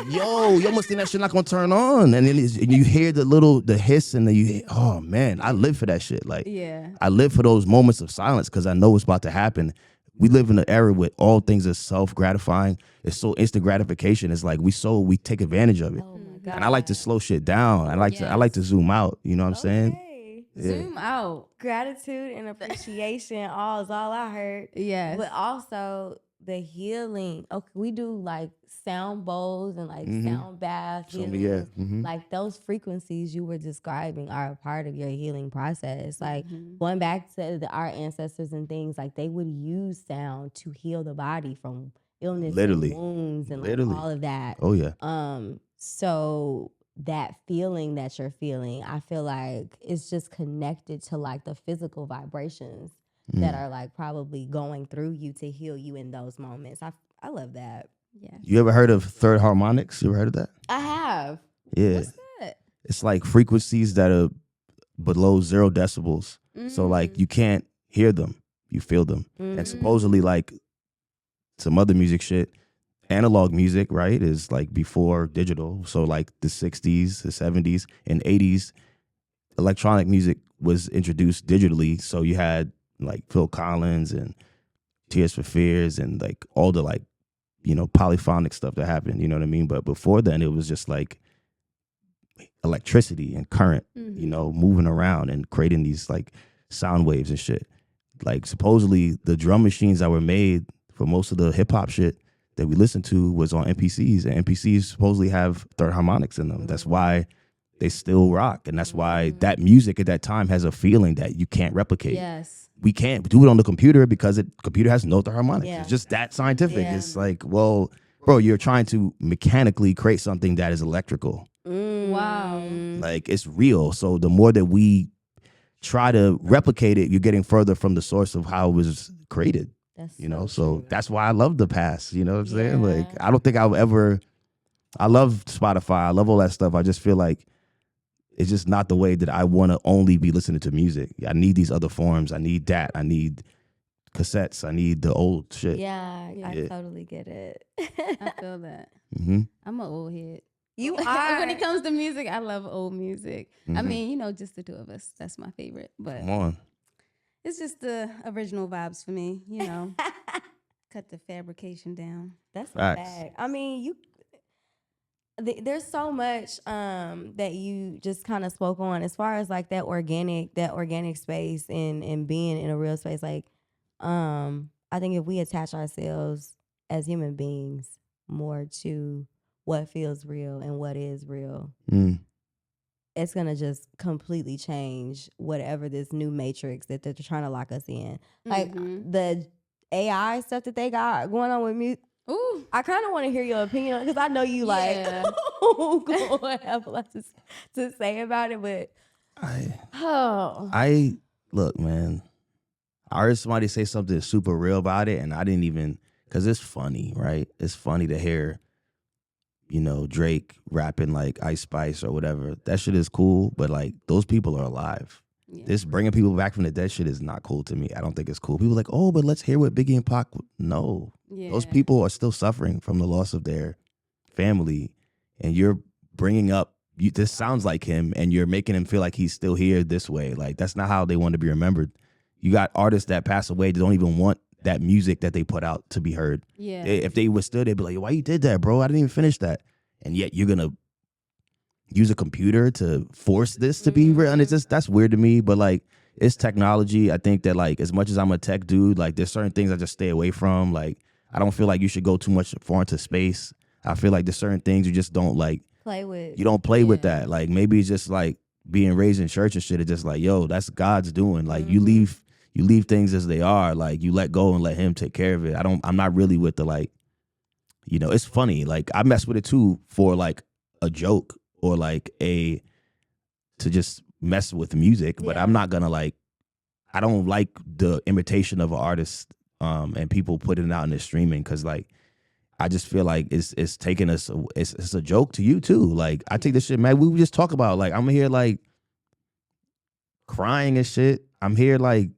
yo, you almost think that shit not gonna turn on. And then and you hear the hiss and then you hear, oh man, I live for that shit. Like, I live for those moments of silence because I know it's about to happen. We live in an era where all things are self-gratifying. It's so instant gratification. It's like we take advantage of it. Oh my God. And I like to slow shit down. I like to zoom out. You know what I'm saying? Zoom out. Gratitude and appreciation all is all I heard. Yes. But also the healing. Okay, we do like sound bowls and like sound baths. Like those frequencies you were describing are a part of your healing process. Like going back to our ancestors and things, like they would use sound to heal the body from illness and wounds and like all of that. Oh yeah. So that feeling that you're feeling, I feel like it's just connected to like the physical vibrations that are like probably going through you to heal you in those moments. I love that. Yeah. You ever heard of third harmonics? You ever heard of that? I have. Yeah. What's that? It's like frequencies that are below 0 decibels. So like you can't hear them, you feel them. And supposedly like some other music shit, analog music, right, is like before digital. So like the 60s, the 70s, and 80s, electronic music was introduced digitally. So you had like Phil Collins and Tears for Fears and like all the like, you know, polyphonic stuff that happened, you know what I mean? But before then it was just like electricity and current, you know, moving around and creating these like sound waves and shit. Like supposedly the drum machines that were made for most of the hip hop shit that we listened to was on MPCs, and MPCs supposedly have third harmonics in them. That's why they still rock, and that's why that music at that time has a feeling that you can't replicate. Yes. We can't do it on the computer because computer has no third harmonics. Yeah. It's just that scientific. It's like, well, bro, you're trying to mechanically create something that is electrical. Wow. Like, it's real. So the more that we try to replicate it, you're getting further from the source of how it was created. That's You know, so so true. that's why I love the past. You know what I'm saying? Yeah. Like, I don't think I'll ever. I love Spotify. I love all that stuff. I just feel like it's just not the way that I want to only be listening to music. I need these other forms. I need that. I need cassettes. I need the old shit. Yeah, I totally get it. I feel that. Mm-hmm. I'm an old head. You are. When it comes to music, I love old music. I mean, you know, just the two of us. That's my favorite. But Come on. it's just the original vibes for me, you know. Cut the fabrication down. That's a Facts. fact. I mean, there's so much that you just kind of spoke on as far as like that organic space and being in a real space. Like, I think if we attach ourselves as human beings more to what feels real and what is real, it's gonna just completely change whatever this new matrix that they're trying to lock us in. Like the AI stuff that they got going on with music. Ooh. I kind of want to hear your opinion because I know you like gonna have a lot to say about it, but I look, man. I heard somebody say something super real about it, and I didn't even, because it's funny, right? It's funny to hear, you know, Drake rapping like Ice Spice or whatever. That shit is cool, but like those people are alive. Yeah. This bringing people back from the dead shit is not cool to me. I don't think it's cool. People are like, oh, but let's hear what Biggie and Pac. No, Those people are still suffering from the loss of their family, and you're bringing up this sounds like him, and you're making him feel like he's still here this way. Like, that's not how they want to be remembered. You got artists that pass away that don't even want that music that they put out to be heard. Yeah. If they were still, they'd be like, why you did that, bro? I didn't even finish that. And yet you're gonna use a computer to force this to be real. And it's just, that's weird to me. But like, it's technology. I think that, like, as much as I'm a tech dude, like, there's certain things I just stay away from. Like, I don't feel like you should go too much far into space. I feel like there's certain things you just don't like play with. You don't play with that. Like, maybe it's just like being raised in church and shit. It's just like, yo, that's God's doing. Like, you leave things as they are. Like, you let go and let him take care of it. I'm not really with the, like, you know, it's funny. Like, I mess with it too for like a joke or like to just mess with music. But I'm not gonna like, I don't like the imitation of an artist and people putting it out in the streaming, because like, I just feel like it's taking us. It's a joke to you too. Like, I take this shit, man. We just talk about, like, I'm here like crying and shit. I'm here like,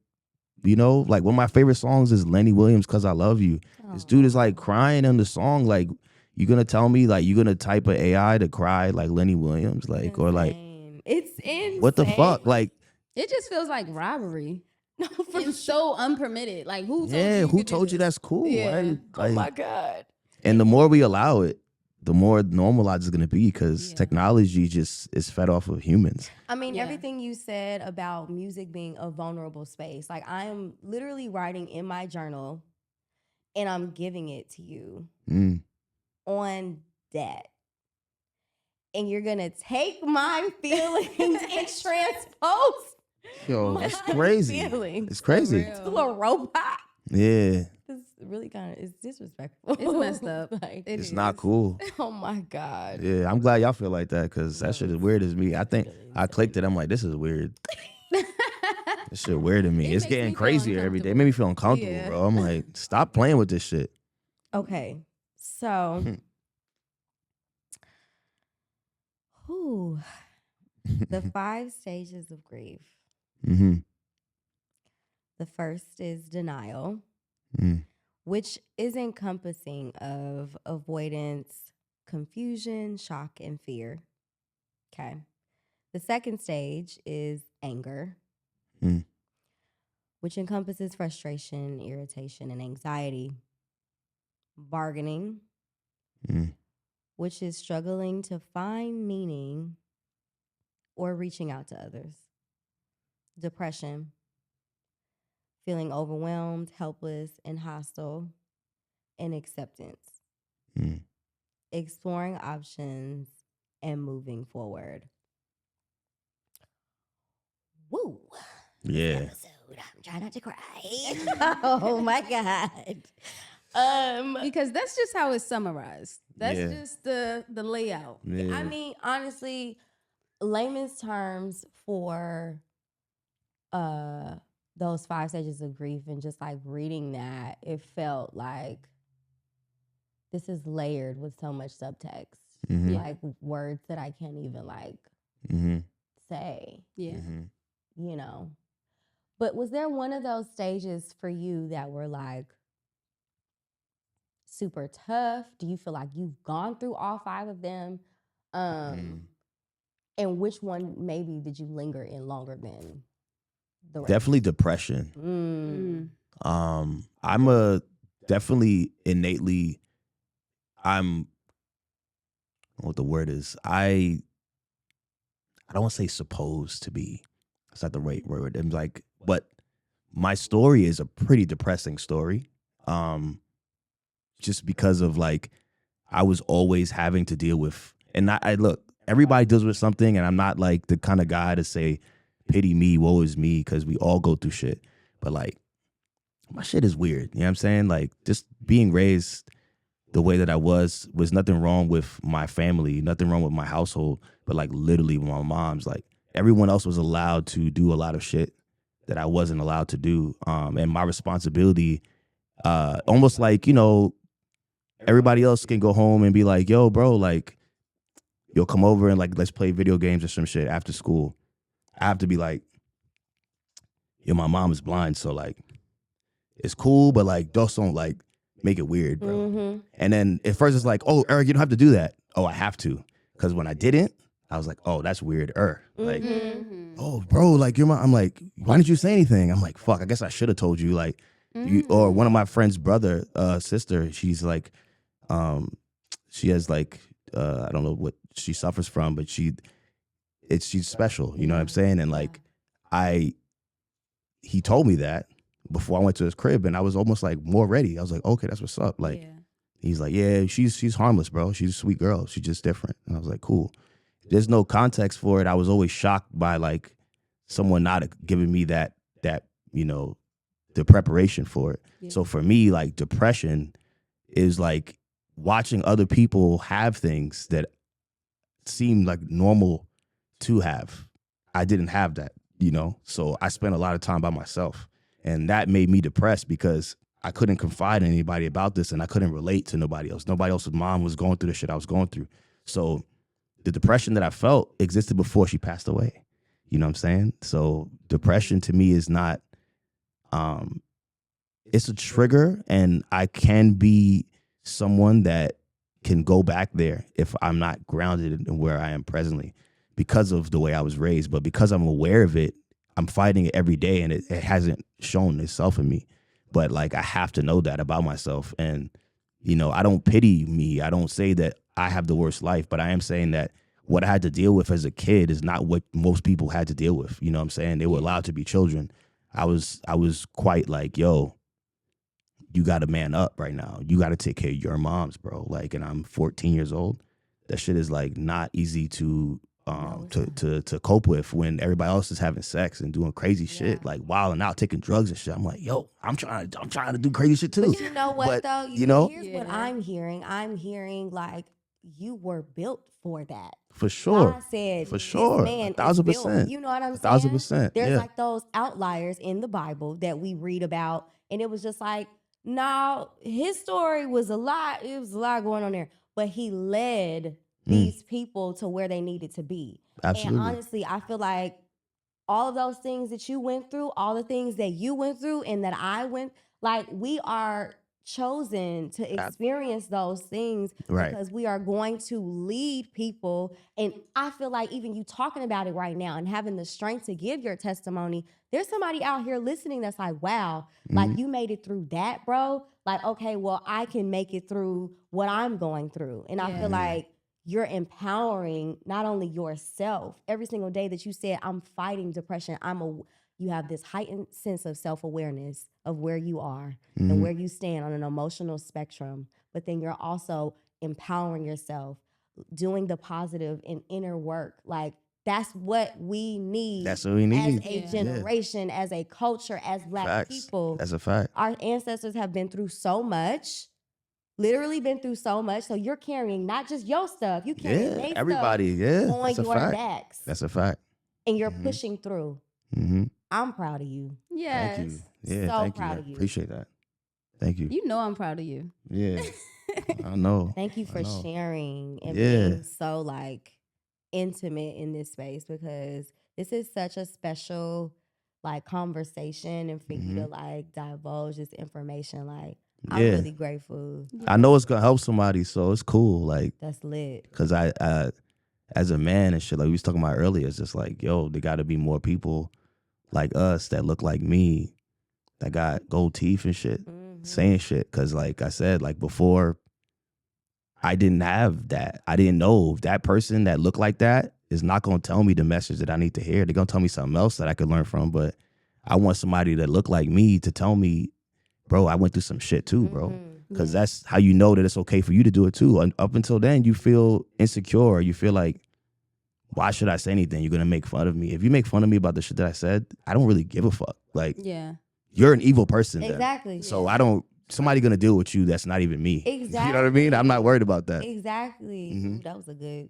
you know, like, one of my favorite songs is Lenny Williams' "Cause I Love You." This dude is like crying in the song. Like, you gonna tell me like you gonna type an AI to cry like Lenny Williams, like, or like, it's insane. What the fuck? Like, it just feels like robbery. No, it's so unpermitted. Like, who told you that's cool? Yeah. Right? Like, Oh my God. And the more we allow it, the more normalized it's going to be, because technology just is fed off of humans. I mean, everything you said about music being a vulnerable space, like, I am literally writing in my journal and I'm giving it to you on that. And you're going to take my feelings and transpose it's crazy. It's crazy. To a robot. Yeah. It's really it's disrespectful. It's messed up. Like, It's not cool. Oh my God. Yeah, I'm glad y'all feel like that, because that shit is weird as me. I think I clicked it. I'm like, this is weird. This shit weird to me. It's getting crazier every day. It made me feel uncomfortable, bro. I'm like, stop playing with this shit. Okay. So the 5 stages of grief. Mm-hmm. The first is denial, which is encompassing of avoidance, confusion, shock, and fear. Okay. The second stage is anger, which encompasses frustration, irritation, and anxiety. Bargaining, which is struggling to find meaning or reaching out to others. Depression, feeling overwhelmed, helpless, and hostile. And acceptance. Exploring options and moving forward. Woo! Yeah. Episode. I'm trying not to cry. Oh my God. Because that's just how it's summarized. That's just the layout. Yeah. I mean, honestly, layman's terms for those 5 stages of grief, and just like reading that, it felt like this is layered with so much subtext. Like words that I can't even like say. Yeah. You know. But was there one of those stages for you that were like super tough? Do you feel like you've gone through all 5 of them? And which one maybe did you linger in longer than the rest? Definitely depression. I'm definitely innately, what the word is, I don't want to say supposed to be. That's not the right word. I'm like, but my story is a pretty depressing story. Just because of like, I was always having to deal with, and I look, everybody deals with something, and I'm not like the kind of guy to say, pity me, woe is me, because we all go through shit. But like, my shit is weird. You know what I'm saying? Like, just being raised the way that I was nothing wrong with my family, nothing wrong with my household, but like literally with my mom's, like everyone else was allowed to do a lot of shit that I wasn't allowed to do. And my responsibility, almost like, you know, everybody else can go home and be like, yo, bro, like, you'll come over and like, let's play video games or some shit after school. I have to be like, yo, my mom is blind, so like, it's cool, but like, just don't like make it weird, bro. And then at first it's like, oh, Eric, you don't have to do that. Oh, I have to. Because when I didn't, I was like, oh, that's weird. Like, oh, bro, like you're my. I'm like, why didn't you say anything? I'm like, fuck, I guess I should have told you. Like, you or one of my friend's sister. She's like, she has like, I don't know what she suffers from, but she's special. You know what I'm saying? And like, he told me that before I went to his crib, and I was almost like more ready. I was like, okay, that's what's up. Like, he's like, yeah, she's harmless, bro. She's a sweet girl. She's just different. And I was like, cool. There's no context for it. I was always shocked by like someone not giving me that you know, the preparation for it. Yeah. So for me, like depression is like watching other people have things that seem like normal to have. I didn't have that, you know? So I spent a lot of time by myself, and that made me depressed because I couldn't confide in anybody about this, and I couldn't relate to nobody else. Nobody else's mom was going through the shit I was going through. So the depression that I felt existed before she passed away. You know what I'm saying? So depression to me is not, it's a trigger, and I can be someone that can go back there if I'm not grounded in where I am presently because of the way I was raised. But because I'm aware of it, I'm fighting it every day, and it hasn't shown itself in me. But like, I have to know that about myself. And, you know, I don't pity me. I don't say that I have the worst life, but I am saying that what I had to deal with as a kid is not what most people had to deal with. You know what I'm saying? They were allowed to be children. I was quite like, yo, you got to man up right now. You got to take care of your moms, bro. Like, and I'm 14 years old. That shit is like not easy to cope with when everybody else is having sex and doing crazy shit, like wilding out, taking drugs and shit. I'm like, yo, I'm trying to do crazy shit too. But you know what though? You know, here's what I'm hearing. I'm hearing like you were built for that. For sure. God said, for sure. This man 1,000%. is built. You know what I'm saying? 1,000%. There's like those outliers in the Bible that we read about, and it was just like, no, his story was a lot. It was a lot going on there, but he led these people to where they needed to be. Absolutely. And honestly, I feel like all of those things that you went through, all the things that you went through and that I went, like we are chosen to experience those things because we are going to lead people. And I feel like even you talking about it right now and having the strength to give your testimony, there's somebody out here listening that's like, wow, like you made it through that, bro. Like, okay, well, I can make it through what I'm going through. And I feel like you're empowering not only yourself every single day that you said, I'm fighting depression. You have this heightened sense of self-awareness of where you are and where you stand on an emotional spectrum. But then you're also empowering yourself, doing the positive and inner work. Like that's what we need. That's what we need. As a generation, as a culture, as Black people. That's a fact. Our ancestors have been through so much. Literally been through so much, so you're carrying not just your stuff, you carrying their everybody, stuff on that's your backs. That's a fact. And you're pushing through. I'm proud of you. Yes. Thank you. Yeah, so thank proud you. of you. Appreciate that. Thank you. You know I'm proud of you. Yeah, I know. Thank you for sharing and being so like intimate in this space, because this is such a special like conversation, and for you to like divulge this information, like I'm really grateful. I know it's gonna help somebody, so it's cool. Like that's lit. Cause I as a man and shit, like we was talking about earlier, it's just like, yo, there got to be more people like us that look like me, that got gold teeth and shit, saying shit. Cause like I said, like before, I didn't have that. I didn't know that person that looked like that is not gonna tell me the message that I need to hear. They're gonna tell me something else that I could learn from. But I want somebody that looked like me to tell me, bro, I went through some shit too, bro. Because that's how you know that it's okay for you to do it too. And up until then, you feel insecure. You feel like, why should I say anything? You're going to make fun of me. If you make fun of me about the shit that I said, I don't really give a fuck. Like, you're an evil person then. Exactly. So I don't, somebody going to deal with you that's not even me. Exactly. You know what I mean? I'm not worried about that. Exactly. Ooh, that was a good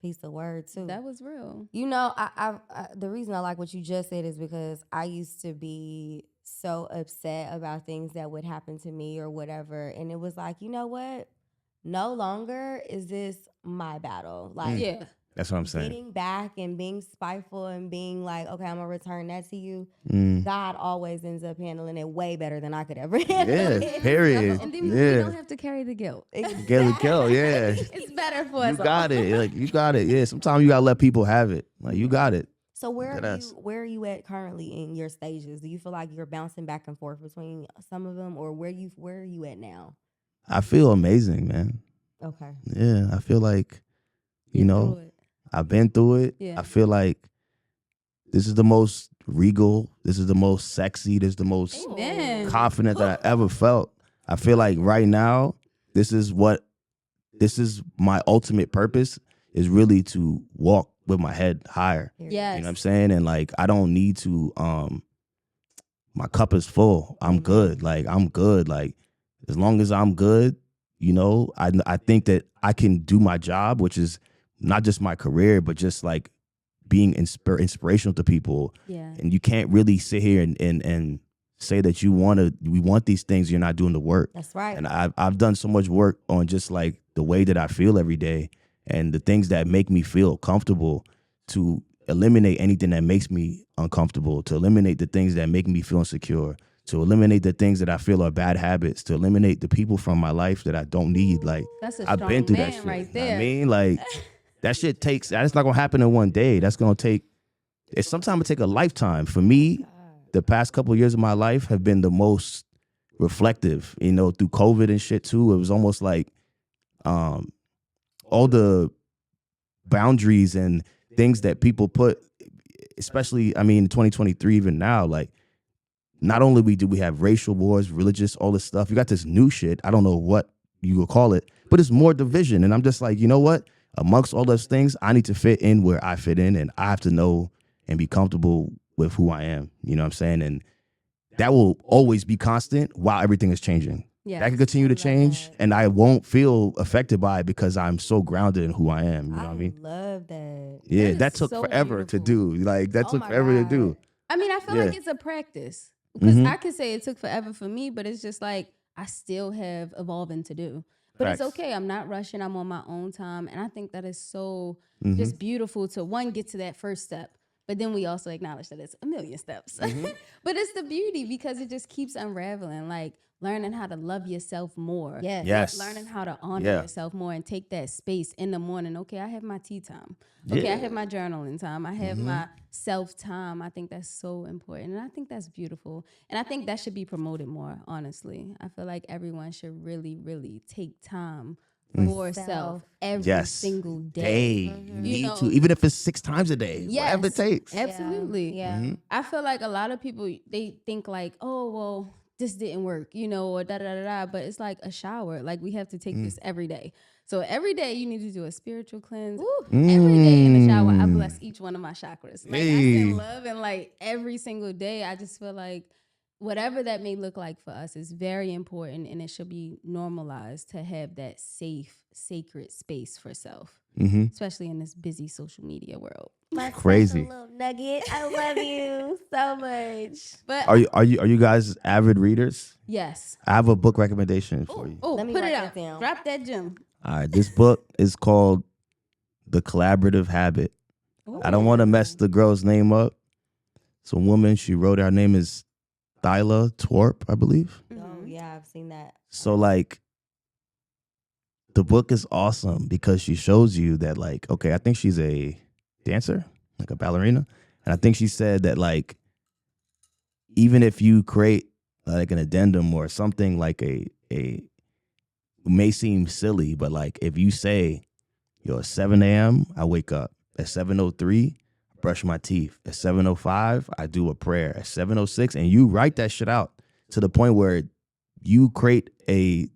piece of word too. That was real. You know, I the reason I like what you just said is because I used to be so upset about things that would happen to me or whatever, and it was like, you know what? No longer is this my battle. Like, That's what I'm saying. Getting back and being spiteful and being like, okay, I'm gonna return that to you. God always ends up handling it way better than I could ever handle it. Period. And then we don't have to carry the guilt. Get go, yeah. It's better for You us. got it. Like you got it. Yeah. Sometimes you gotta let people have it. Like you got it. So where are you at currently in your stages? Do you feel like you're bouncing back and forth between some of them, or where are you at now? I feel amazing, man. Okay. Yeah. I feel like, you know, I've been through it. Yeah. I feel like this is the most regal. This is the most sexy. This is the most Amen. confident that I ever felt. I feel like right now, this is my ultimate purpose is really to walk with my head higher. Yes. You know what I'm saying? And like, I don't need to, my cup is full. I'm good. Like, I'm good. Like, as long as I'm good, you know, I think that I can do my job, which is not just my career, but just like being inspirational to people. Yeah. And you can't really sit here and say that we want these things. You're not doing the work. That's right. And I've done so much work on just like the way that I feel every day and the things that make me feel comfortable, to eliminate anything that makes me uncomfortable, to eliminate the things that make me feel insecure, to eliminate the things that I feel are bad habits, to eliminate the people from my life that I don't need. Like, That's a I've strong been through man that shit. right You know what there. I mean, like that's not gonna happen in one day. That's gonna take. It's sometimes it take a lifetime. For me, the past couple of years of my life have been the most reflective. You know, through COVID and shit too. It was almost like, all the boundaries and things that people put, especially, I mean, 2023, even now, like, not only do we have racial wars, religious, all this stuff, you got this new shit. I don't know what you would call it, but it's more division. And I'm just like, you know what? Amongst all those things, I need to fit in where I fit in, and I have to know and be comfortable with who I am. You know what I'm saying? And that will always be constant while everything is changing. Yeah. That can continue to change, and I won't feel affected by it because I'm so grounded in who I am. You know what I mean? Love that. Yeah, That that is took so forever to beautiful. do. Like, that Oh took my forever to God. do. I mean, I feel Yeah. like it's a practice because Mhm. I could say it took forever for me, but it's just like I still have evolving to do. But Facts. it's okay. I'm not rushing. I'm on my own time. And I think that is so Mhm. just beautiful to get to that first step. But then we also acknowledge that it's a million steps. Mm-hmm. But it's the beauty because it just keeps unraveling. Like learning how to love yourself more. Yes. Yes. Learning how to honor Yeah. yourself more and take that space in the morning. Okay, I have my tea time. Okay, Yeah. I have my journaling time. I have my self time. I think that's so important. And I think that's beautiful. And I think that should be promoted more, honestly. I feel like everyone should really, really take time for self every Yes. single day. You You need know, to, even if it's 6 times a day, whatever it Yes. takes. Absolutely. Yeah. I feel like a lot of people, they think like, oh, well, this didn't work, you know, or da-da-da-da. But it's like a shower. Like we have to take this every day. So every day you need to do a spiritual cleanse. Every day in the shower, I bless each one of my chakras. Like I Hey. send love, and like every single day, I just feel like whatever that may look like for us is very important, and it should be normalized to have that safe, sacred space for self, especially in this busy social media world. My Crazy. special little nugget. I love you so much. But Are you guys avid readers? yes. I have a book recommendation for you. Oh, Let me put write it that out. down. Drop that gem. All right, this book is called The Collaborative Habit. I don't want to mess the girl's name up. It's a woman. She wrote it. Her name is Thyla Twarp, I believe. Oh yeah, I've seen that. So like, the book is awesome because she shows you that like, okay, I think she's a dancer, like a ballerina. And I think she said that like, even if you create like an addendum or something like a may seem silly, but like if you say, yo, at 7 a.m. I wake up. At 7:03, I brush my teeth. At 7:05, I do a prayer. At 7:06, and you write that shit out to the point where you create a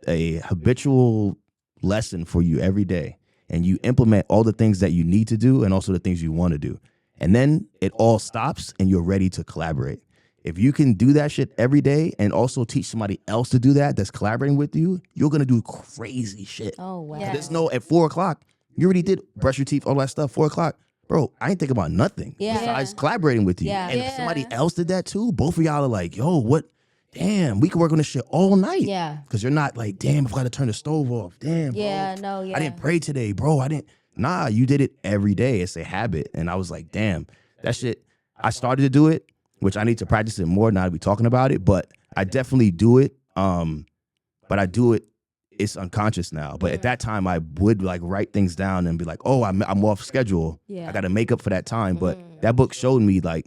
habitual lesson for you every day, and you implement all the things that you need to do and also the things you want to do. And then it all stops and you're ready to collaborate. If you can do that shit every day and also teach somebody else to do that that's collaborating with you, you're going to do crazy shit. Oh wow. Yeah. Just know at 4 o'clock, you already did brush your teeth, all that stuff. 4 o'clock, bro, I ain't thinking about nothing besides collaborating with you. Yeah. And if somebody else did that too, both of y'all are like, yo, what? Damn, we can work on this shit all night. Yeah. Because you're not like, damn, if I got to turn the stove off. Damn, Yeah, bro. no, yeah. I didn't pray today, bro. I didn't. nah, you did it every day. It's a habit. And I was like, damn, that shit, I started to do it, which I need to practice it more now to be talking about it, but I definitely do it. But I do it, it's unconscious now. But at that time, I would like write things down and be like, oh, I'm off schedule. Yeah. I got to make up for that time. But that book showed me like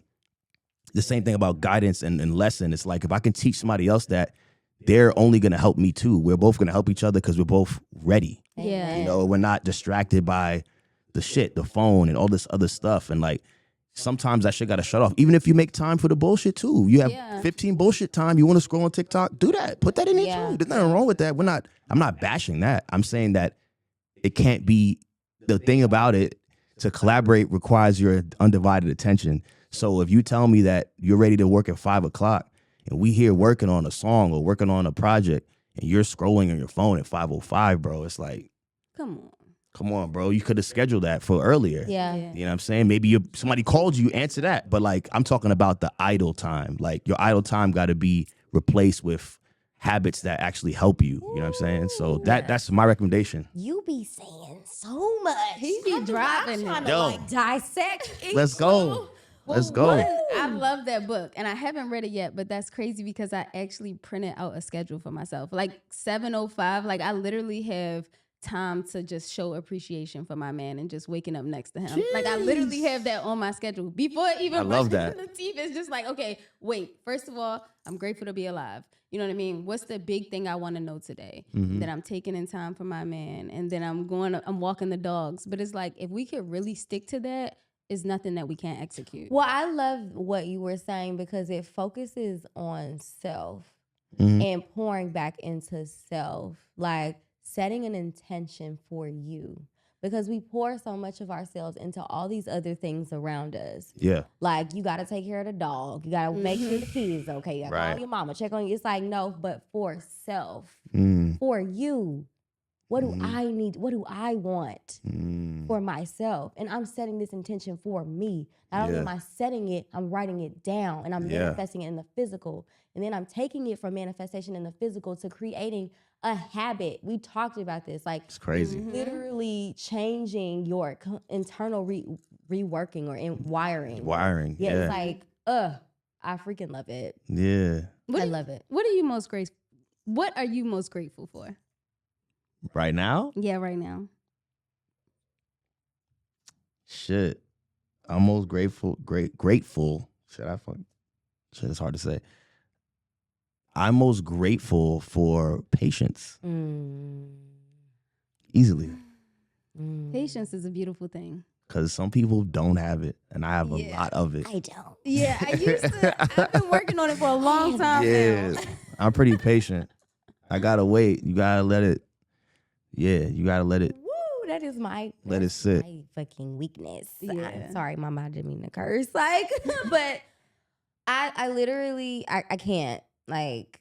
the same thing about guidance and lesson. It's like if I can teach somebody else that, they're only going to help me too. We're both going to help each other because we're both ready. Yeah. You know, we're not distracted by the shit, the phone and all this other stuff. And like, sometimes that shit got to shut off. Even if you make time for the bullshit too. You have 15 bullshit time. You want to scroll on TikTok? Do that. Put that in there too. There's nothing wrong with that. I'm not bashing that. I'm saying that it can't be, the thing about it, to collaborate requires your undivided attention. So if you tell me that you're ready to work at 5 o'clock, and we here working on a song or working on a project, and you're scrolling on your phone at 5:05, bro, it's like, come on, bro. You could have scheduled that for earlier. Yeah. You know what I'm saying? Maybe somebody called you, answer that. But like, I'm talking about the idle time. Like, your idle time got to be replaced with habits that actually help you. You know what I'm saying? So that's my recommendation. You be saying so much. He be dropping I'm trying it. to like dissect each Let's go. Let's go. I love that book, and I haven't read it yet, but that's crazy because I actually printed out a schedule for myself. Like 7:05, like I literally have time to just show appreciation for my man and just waking up next to him. Jeez. Like I literally have that on my schedule before even I love brushing that. the teeth. It's just like, okay, wait. First of all, I'm grateful to be alive. You know what I mean? What's the big thing I want to know today? That I'm taking in time for my man, and then I'm walking the dogs. But it's like, if we could really stick to that, is nothing that we can't execute. Well, I love what you were saying because it focuses on self and pouring back into self, like setting an intention for you. Because we pour so much of ourselves into all these other things around us. Yeah. Like, you got to take care of the dog. You got to make sure the kids okay. You got to call your mama, check on you. It's like, no, but for self, for you. What do I need? What do I want for myself? And I'm setting this intention for me. Not only am I setting it, I'm writing it down and I'm manifesting it in the physical. And then I'm taking it from manifestation in the physical to creating a habit. We talked about this. Like, it's crazy. Literally changing your internal reworking or wiring. Wiring. Yeah, it's like, I freaking love it. Yeah. I love it. What are you most grateful? What are you most grateful for? Right now? Yeah, right now. Shit. I'm most grateful. Shit, it's hard to say. I'm most grateful for patience. Easily. Patience is a beautiful thing. Because some people don't have it, and I have a lot of it. I don't. Yeah, I've been working on it for a long time now. I'm pretty patient. I gotta wait. You gotta let it. Yeah, you gotta let it. Woo, that is my let it sit. My fucking weakness. Yeah. I'm sorry, Mama, I didn't mean to curse. Like, but I literally I can't like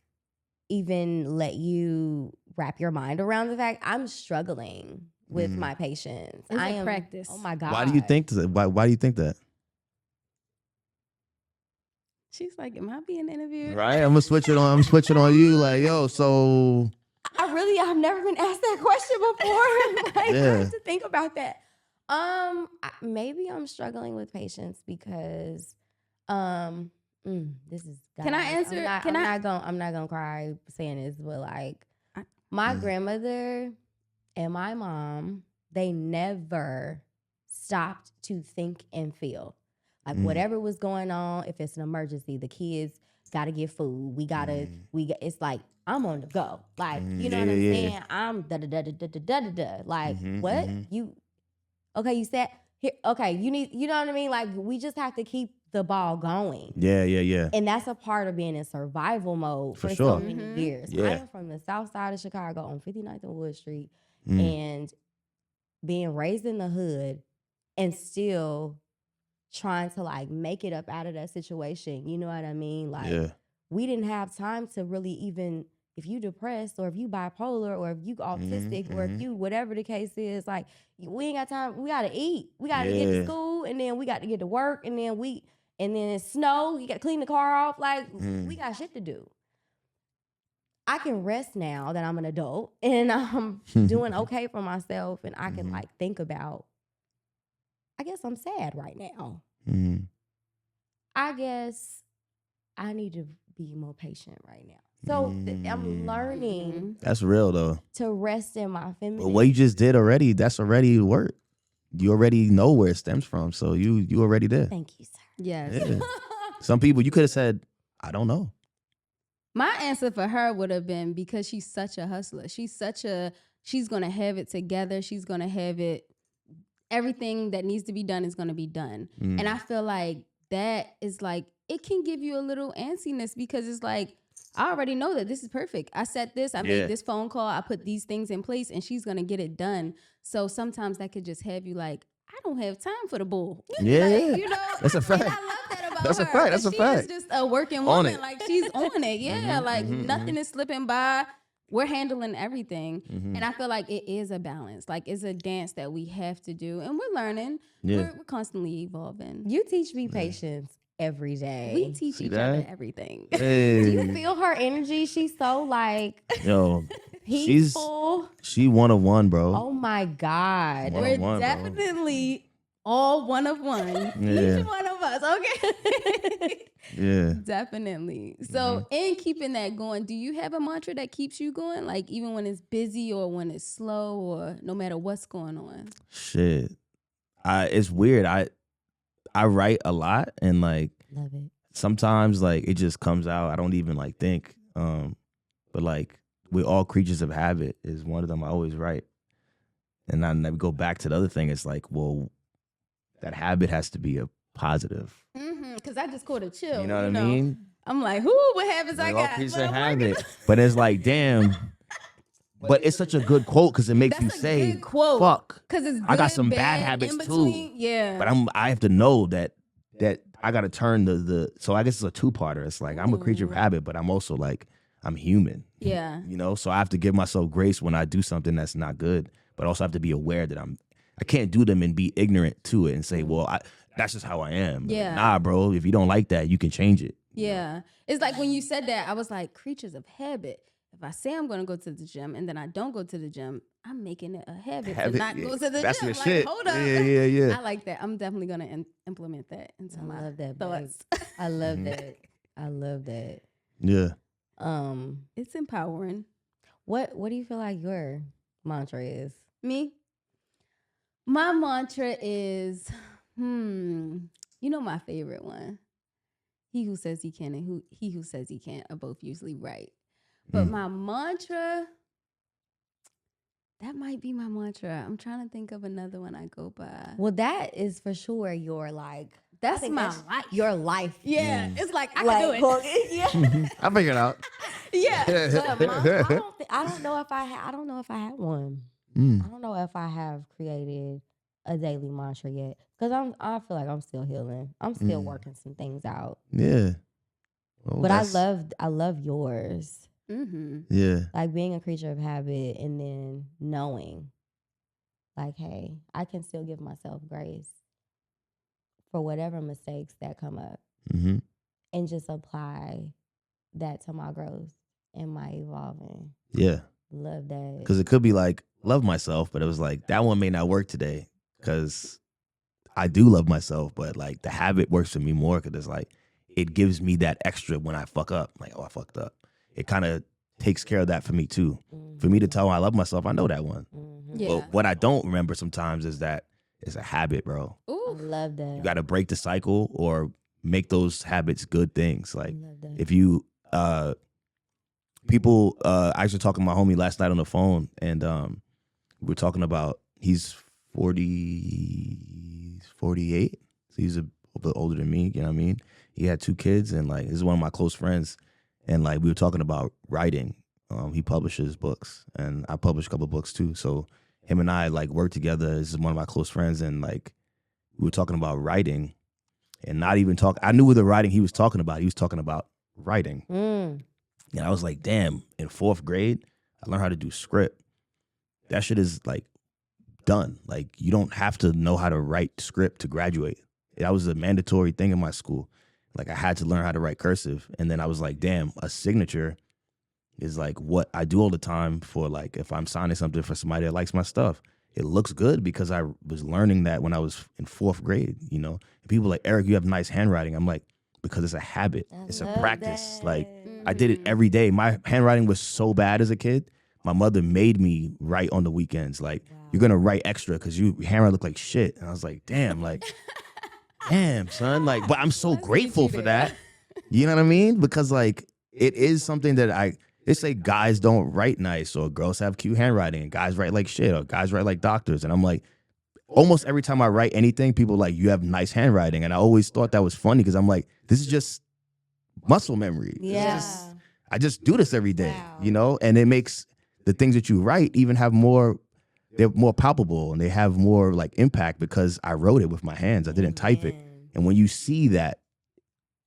even let you wrap your mind around the fact I'm struggling with my patience. It's I a am practice. Oh my God. Why do you think that? Why do you think that? She's like, am I being interviewed? Right, I'm gonna switch it on. I'm switching on you. Like, yo, so I've never been asked that question before. Like, I have to think about that. Maybe I'm struggling with patience because, this is. Can I answer? I'm not gonna cry saying this, but like, my grandmother and my mom, they never stopped to think and feel. Like whatever was going on, if it's an emergency, the kids gotta get food. It's like, I'm on the go. Like, you know what I'm saying? I'm da-da-da-da-da-da-da-da. Like, what? You said, here, okay, you know what I mean? Like, we just have to keep the ball going. Yeah. And that's a part of being in survival mode for so many years. Yeah. I am from the south side of Chicago on 59th and Wood Street and being raised in the hood and still trying to like make it up out of that situation. You know what I mean? Like, we didn't have time to really even, if you depressed or if you bipolar or if you autistic or if you, whatever the case is, like, we ain't got time. We got to eat. We got to get to school and then we got to get to work and then it snow. You got to clean the car off. Like, we got shit to do. I can rest now that I'm an adult and I'm doing okay for myself and I can like think about I guess I'm sad right now. Mm. I guess I need to be more patient right now. So I'm learning That's real though. to rest in my feminine. But what you just did already, that's already work. You already know where it stems from. So you already there. Thank you, sir. Yes. Yeah. Some people you could have said, I don't know. My answer for her would have been because she's such a hustler. She's going to have it together. She's going to have it. Everything that needs to be done is going to be done. And I feel like that is like, it can give you a little antsiness because it's like, I already know that this is perfect. I set this, I made this phone call, I put these things in place, and she's going to get it done. So sometimes that could just have you like, I don't have time for the bull. Yeah. Like, you know, That's a fact. And I love that about That's her. a fact. That's a fact. She's just a working On woman. it. Like she's on it. Yeah. Like nothing is slipping by. We're handling everything. And I feel like it is a balance. Like it's a dance that we have to do. And we're learning. Yeah. We're constantly evolving. You teach me patience every day. We teach See each that? other everything. Hey. Do you feel her energy? She's so like Yo, peaceful. she one of one, bro. Oh my God. One We're of one, bro. definitely all one of one. Yeah. Each one of us. Okay. Yeah. Definitely. So in keeping that going, do you have a mantra that keeps you going? Like even when it's busy or when it's slow or no matter what's going on? Shit. It's weird. I write a lot and like Love it. sometimes like it just comes out. I don't even like think. But like we're all creatures of habit is one of them I always write. And then I go back to the other thing. It's like, well, that habit has to be a positive. Because I just caught a chill. You know what I mean? I'm like, what habits I We're all got? creatures But of I'm working. habit. But it's like, damn. But it's such a good quote because it makes me That's a say, good quote. fuck. Because it's I got good, some bad bad, habits in too. between. Yeah. But I have to know that I got to turn the so I guess it's a two-parter. It's like I'm a creature of habit, but I'm also like I'm human. Yeah. You know, so I have to give myself grace when I do something that's not good, but also have to be aware that I can't do them and be ignorant to it and say, well, that's just how I am. Yeah. Like, nah, bro, if you don't like that, you can change it. Yeah. It's like when you said that, I was like, creatures of habit. If I say I'm going to go to the gym and then I don't go to the gym, I'm making it a habit to not go to the That's gym. your Like, shit. hold up. Yeah. I like that. I'm definitely going to implement that into I my love that. thoughts. I love that. I love that. Yeah. It's empowering. What do you feel like your mantra is? Me? My mantra is, you know my favorite one. He who says he can and he who says he can't are both usually right. But my mantra, that might be my mantra. I'm trying to think of another one I go by. Well, that is for sure your like. That's I think my that's life. Your life. Yeah, it's like I Like, can do it. yeah. I figured out. Yeah. But I don't know if I don't know if I had one. I don't know if I have created a daily mantra yet because I feel like I'm still healing. I'm still working some things out. Yeah. Well, But I love yours. Mm-hmm. Yeah. Like being a creature of habit and then knowing, like, hey, I can still give myself grace for whatever mistakes that come up, and just apply that to my growth and my evolving. Yeah. Love that. Because it could be like, love myself, but it was like, that one may not work today because I do love myself, but like the habit works for me more because it's like, it gives me that extra when I fuck up. Like, oh, I fucked up. It kind of takes care of that for me too. For me to tell I love myself, I know that one. Yeah. But what I don't remember sometimes is that it's a habit, bro. I Ooh. love that. You got to break the cycle or make those habits good things. Like love that. if you, people, I was talking to my homie last night on the phone and we were talking about, he's 48. So he's a bit older than me, you know what I mean? He had 2 kids and like, this is one of my close friends. And like, we were talking about writing. He publishes books and I publish a couple of books too. So him and I like work together. This is one of my close friends. And like, we were talking about writing and not even talk. I knew the writing he was talking about. He was talking about writing. And I was like, damn, in 4th grade, I learned how to do script. That shit is like done. Like you don't have to know how to write script to graduate. That was a mandatory thing in my school. Like I had to learn how to write cursive. And then I was like, damn, a signature is like what I do all the time for like if I'm signing something for somebody that likes my stuff. it looks good because I was learning that when I was in 4th grade, you know. And people like, Eric, you have nice handwriting. I'm like, because it's a habit. It's a practice. That. Like, I did it every day. My handwriting was so bad as a kid. My mother made me write on the weekends. Like, you're going to write extra because your handwriting look like shit. And I was like, damn, damn, son. Like, but I'm so grateful for that. You know what I mean? Because, like, it is something that they say guys don't write nice or girls have cute handwriting and guys write like shit or guys write like doctors. And I'm like, almost every time I write anything, people are like, you have nice handwriting. And I always thought that was funny because I'm like, this is just muscle memory. Yeah. I just do this every day, you know? And it makes the things that you write even they're more palpable and they have more like impact because I wrote it with my hands. I didn't type it. And when you see that,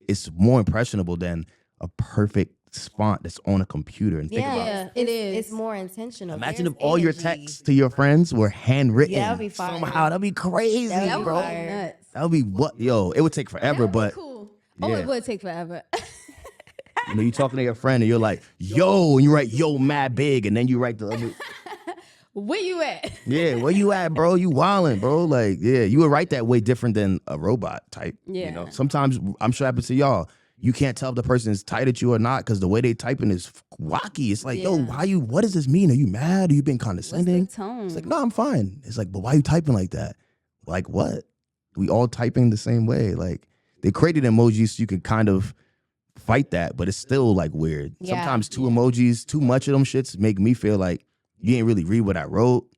it's more impressionable than a perfect font that's on a computer. And think about it. It is. It's more intentional. Imagine There's if all your energy. texts to your friends were handwritten. Yeah, that'd be fire. Somehow. That'd be crazy, That would bro. be fire. Nuts. That would be what? Yo, it would take forever, That would but be cool. yeah. Oh, it would take forever. you know, you talking to your friend and you're like, yo, and you write yo mad big, and then you write the other. Where you at? Yeah, where you at, bro? You wildin', bro. Like, yeah, you would write that way different than a robot type. Yeah. You know, sometimes I'm sure it happens to y'all. You can't tell if the person is tight at you or not because the way they typing is wacky. It's like, yo, what does this mean? Are you mad? Are you being condescending? What's the tone? It's like, no, I'm fine. It's like, but why are you typing like that? Like what? We all typing the same way. Like they created emojis so you can kind of fight that, but it's still like weird. Yeah. Sometimes too much of them shits make me feel like you ain't really read what I wrote.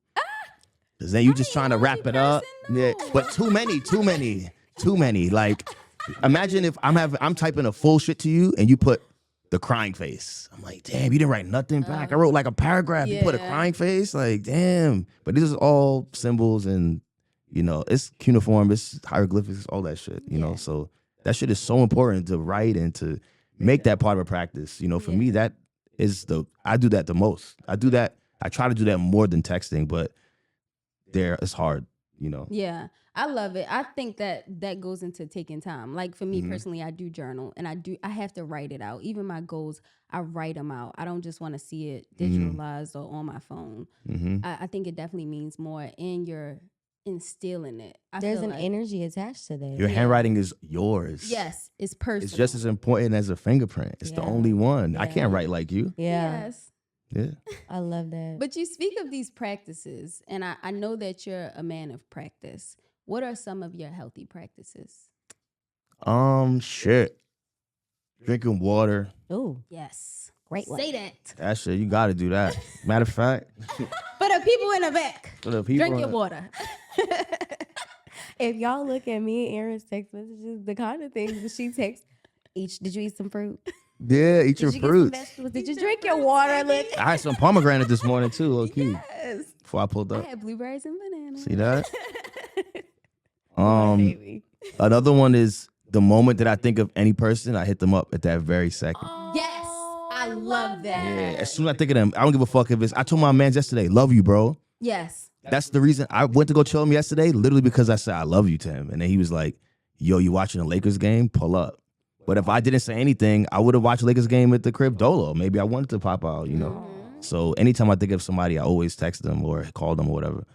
Cause then you just trying to wrap it up. Yeah, but too many. Like, imagine if I'm typing a full shit to you and you put the crying face. I'm like, damn, you didn't write nothing back. I wrote like a paragraph. You put a crying face. Like, damn. But this is all symbols and, you know, it's cuneiform, it's hieroglyphics, all that shit, you know. So that shit is so important to write and to make that part of a practice. You know, for me, that is I do that the most. I try to do that more than texting, but it's hard, you know. Yeah, I love it. I think that goes into taking time. Like for me personally, I do journal and I have to write it out. Even my goals, I write them out. I don't just want to see it digitalized or on my phone. I think it definitely means more in your instilling it. There's an energy attached to that. Your handwriting is yours. Yes, it's personal. It's just as important as a fingerprint. It's the only one. I can't write like you. Yeah. Yes. Yeah. I love that. But you speak of these practices, and I know that you're a man of practice. What are some of your healthy practices? Shit. Drinking water. Oh, Yes. great one. Say that. That shit, you got to do that. Matter of fact, For the people in the back, for the people, drink your water. If y'all look at me and Erin's text messages, the kind of things that she texts, did you eat some fruit? Yeah, eat your Did you get some fruits. vegetables? Did you drink your water? Look. I had some pomegranate this morning too, low key. Yes. Before I pulled I up. had blueberries and bananas. See that? Baby. Another one is the moment that I think of any person, I hit them up at that very second. Yes. I love that. Yeah, as soon as I think of them, I don't give a fuck if it's. I told my man yesterday, love you, bro. Yes. That's the reason I went to go chill him yesterday, literally because I said I love you to him. And then he was like, yo, you watching the Lakers game? Pull up. But if I didn't say anything, I would have watched the Lakers game at the crib dolo. Maybe I wanted to pop out, you know. So anytime I think of somebody, I always text them or call them or whatever.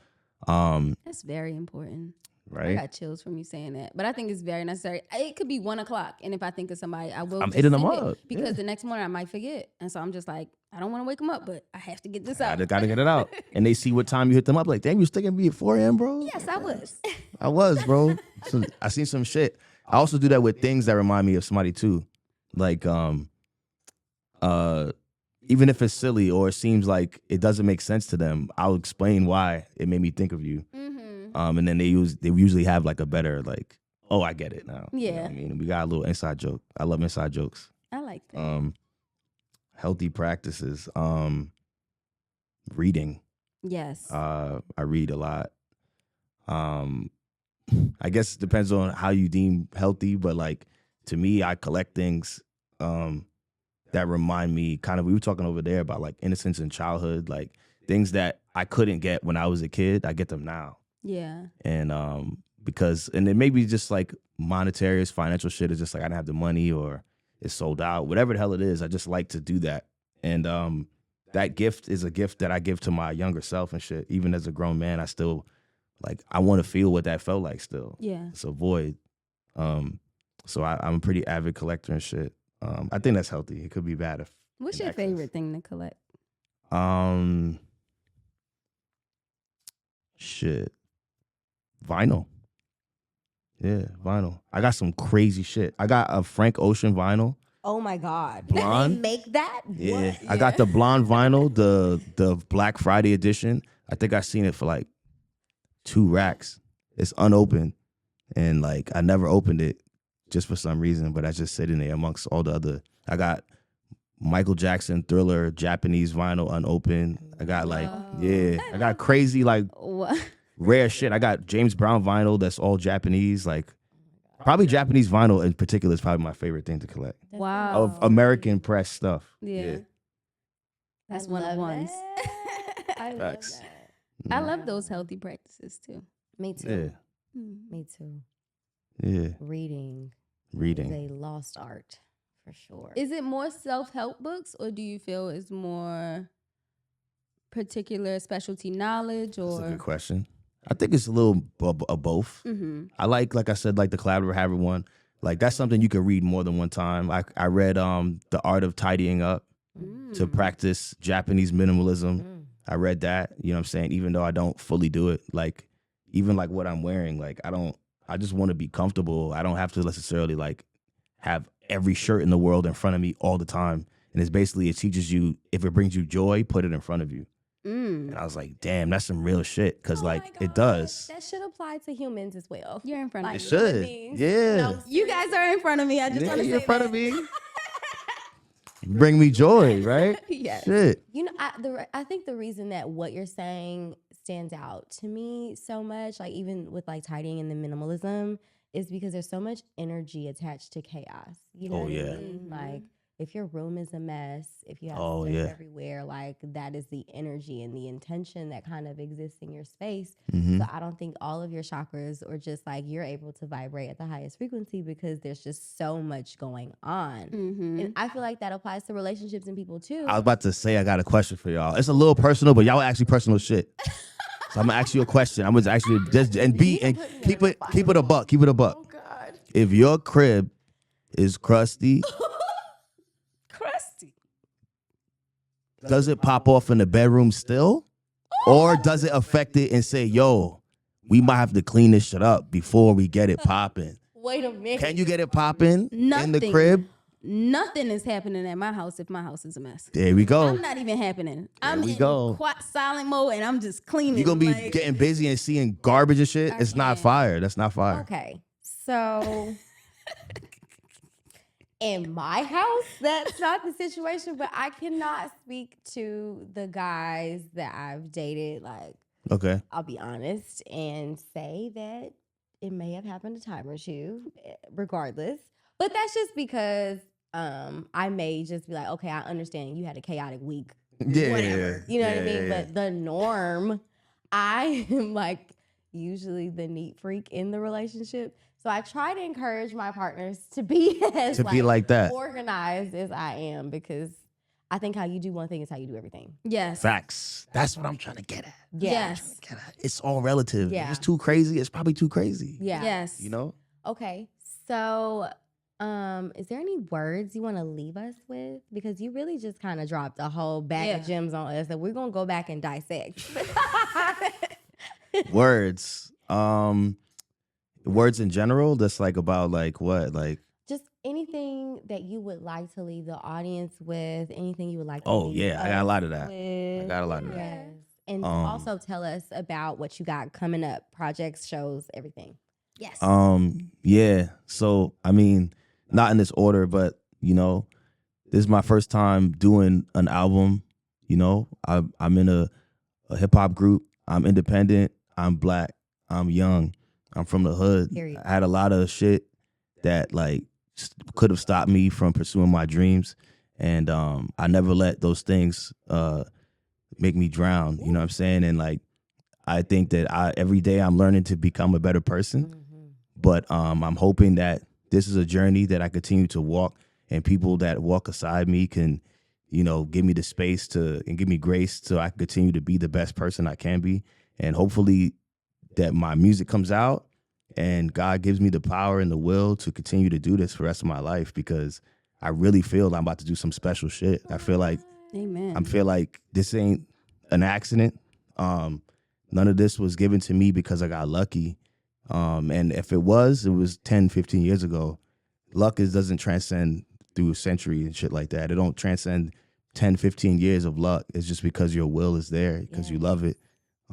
That's very important. I Right? got chills from you saying that, but I think it's very necessary. It could be 1:00, and if I think of somebody, I will. I'm just hitting them send it, up, because yeah. the next morning I might forget, and so I'm just like, I don't want to wake them up, but I have to get this out. Gotta get it out. And they see what time you hit them up. Like, damn, you still gonna be at 4 a.m., bro? Yes, I was. I was, bro. So I seen some shit. I also do that with things that remind me of somebody too. Like, even if it's silly or it seems like it doesn't make sense to them, I'll explain why it made me think of you. And then they usually have like a better like, oh, I get it now. You know Yeah. what I mean, we got a little inside joke. I love inside jokes. I like that. Healthy practices. Reading. Yes. I read a lot. I guess it depends on how you deem healthy, but like to me, I collect things that remind me kind of, we were talking over there about like innocence in childhood, like things that I couldn't get when I was a kid, I get them now. Yeah. And and it may be just like monetary, financial shit is just like I didn't have the money or it's sold out, whatever the hell it is. I just like to do that. And that gift is a gift that I give to my younger self and shit. Even as a grown man, I still like I want to feel what that felt like still. Yeah. It's a void. So I'm a pretty avid collector and shit. I think that's healthy. It could be bad if. What's your favorite thing to collect? Shit. Vinyl. Yeah, vinyl. I got some crazy shit. I got a Frank Ocean vinyl. Oh my God. Blonde? They make that? Yeah. What? I got the blonde vinyl, the Black Friday edition. I think I seen it for like 2 racks. It's unopened. And like I never opened it just for some reason, but I just sitting there amongst all the other. I got Michael Jackson Thriller Japanese vinyl unopened. I got like I got crazy like What? rare shit. I got James Brown vinyl that's all Japanese. Like probably Japanese vinyl in particular is probably my favorite thing to collect. Wow. Of American press stuff. Yeah. That's one of the ones. I love Facts. that. I love those healthy practices too. Me too. Yeah. Me too. Yeah. Reading is Reading. a lost art for sure. Is it more self-help books, or do you feel it's more particular specialty knowledge, That's a or? good question. I think it's a little of both. Mm-hmm. I like I said, like the collaborative habit one. Like that's something you can read more than one time. I read The Art of Tidying Up to practice Japanese minimalism. I read that, you know what I'm saying? Even though I don't fully do it, like even like what I'm wearing, like I just want to be comfortable. I don't have to necessarily like have every shirt in the world in front of me all the time. And it's basically, it teaches you, if it brings you joy, put it in front of you. And I was like, damn, that's some real shit. Cause like it does. That should apply to humans as well. You're in front of It me. should. beings. Yeah. No, You guys are in front of me. I just Yeah, want to say you're in front that. of me. Bring me joy, right? Yes. Shit. You know, I think the reason that what you're saying stands out to me so much, like even with like tidying and the minimalism, is because there's so much energy attached to chaos. You know Oh, what yeah. I mean? Like if your room is a mess, if you have Oh, stuff yeah. everywhere, like that is the energy and the intention that kind of exists in your space. Mhm. So I don't think all of your chakras are just like you're able to vibrate at the highest frequency because there's just so much going on. Mm-hmm. And I feel like that applies to relationships and people too. I was about to say I got a question for y'all. It's a little personal, but y'all actually personal shit. So I'm gonna ask you a question. I'm gonna actually just and keep it a buck. Keep it a buck. Oh God. If your crib is crusty, Crusty. does it pop off in the bedroom still? Or does it affect it and say, yo, we might have to clean this shit up before we get it popping? Wait a minute. Can you get it popping in the Nothing. crib? Nothing is happening at my house if my house is a mess. There we go. I'm not even happening. I'm we in go. silent mode and I'm just cleaning. You're gonna be like, getting busy and seeing garbage and shit. It's not can't. fire. That's not fire. Okay, so in my house, that's not the situation, but I cannot speak to the guys that I've dated. Like, Okay. I'll be honest and say that it may have happened a time or two, regardless. But that's just because I may just be like, okay, I understand you had a chaotic week. Yeah. Whatever. You know what I mean? yeah. But the norm, I am like usually the neat freak in the relationship. So I try to encourage my partners to be as like that. organized as I am, because I think how you do one thing is how you do everything. Yes. Facts. That's what I'm trying to get at. Yeah. Yes. It's all relative. Yeah. If it's too crazy, it's probably too crazy. Yeah. Yes. You know? Okay. So is there any words you want to leave us with? Because you really just kind of dropped a whole bag of gems on us that we're gonna go back and dissect. Words. Words in general, that's like about like what? Like Just anything that you would like to leave the audience with, anything you would like to Oh, leave yeah, I got a us lot of that. with. I got a lot of that. Yes. And also tell us about what you got coming up, projects, shows, everything. Yes. Yeah. So I mean, not in this order, but you know, this is my first time doing an album. You know, I'm in a hip hop group. I'm independent. I'm Black. I'm young. I'm from the hood. Period. I had a lot of shit that like could have stopped me from pursuing my dreams, and I never let those things make me drown. You know what I'm saying? And like, I think that every day I'm learning to become a better person. But I'm hoping that this is a journey that I continue to walk, and people that walk aside me can give me the space and give me grace so I can continue to be the best person I can be. And hopefully that my music comes out and God gives me the power and the will to continue to do this for the rest of my life, because I really feel I'm about to do some special shit. I feel like this ain't an accident. None of this was given to me because I got lucky. And if it was 10, 15 years ago. Luck doesn't transcend through a century and shit like that. It don't transcend 10, 15 years of luck. It's just because your will is there, because you love it.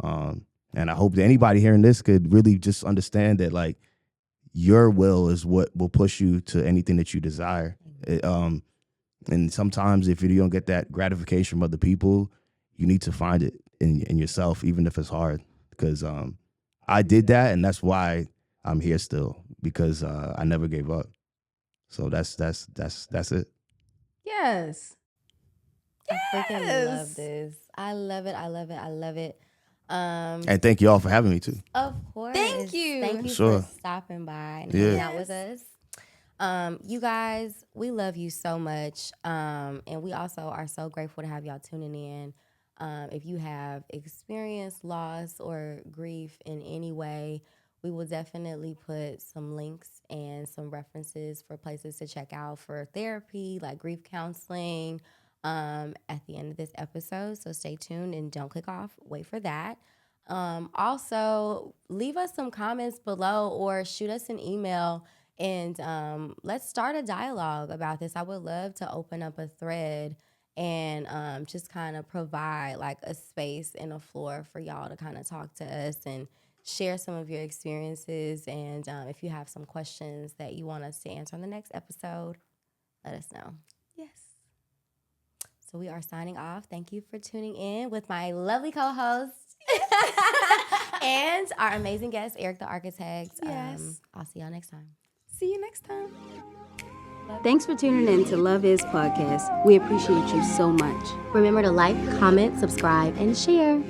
And I hope that anybody hearing this could really just understand that, like, your will is what will push you to anything that you desire. And sometimes if you don't get that gratification from other people, you need to find it in yourself, even if it's hard. Because I did that, and that's why I'm here still, because I never gave up. So that's it. Yes. I freaking love this. I love it. And thank you all for having me too. Of course. Thank you. Thank you Sure. for stopping by and hanging out with us. You guys, we love you so much. And we also are so grateful to have y'all tuning in. If you have experienced loss or grief in any way, we will definitely put some links and some references for places to check out for therapy, like grief counseling, at the end of this episode. So stay tuned and don't click off. Wait for that. Also, leave us some comments below or shoot us an email, and let's start a dialogue about this. I would love to open up a thread and just kind of provide like a space and a floor for y'all to kind of talk to us and share some of your experiences. And if you have some questions that you want us to answer on the next episode, let us know. Yes. So we are signing off. Thank you for tuning in with my lovely co-host and our amazing guest, Erick the Architect. Yes. I'll see y'all next time. See you next time. Thanks for tuning in to Love Is Podcast. We appreciate you so much. Remember to like, comment, subscribe, and share.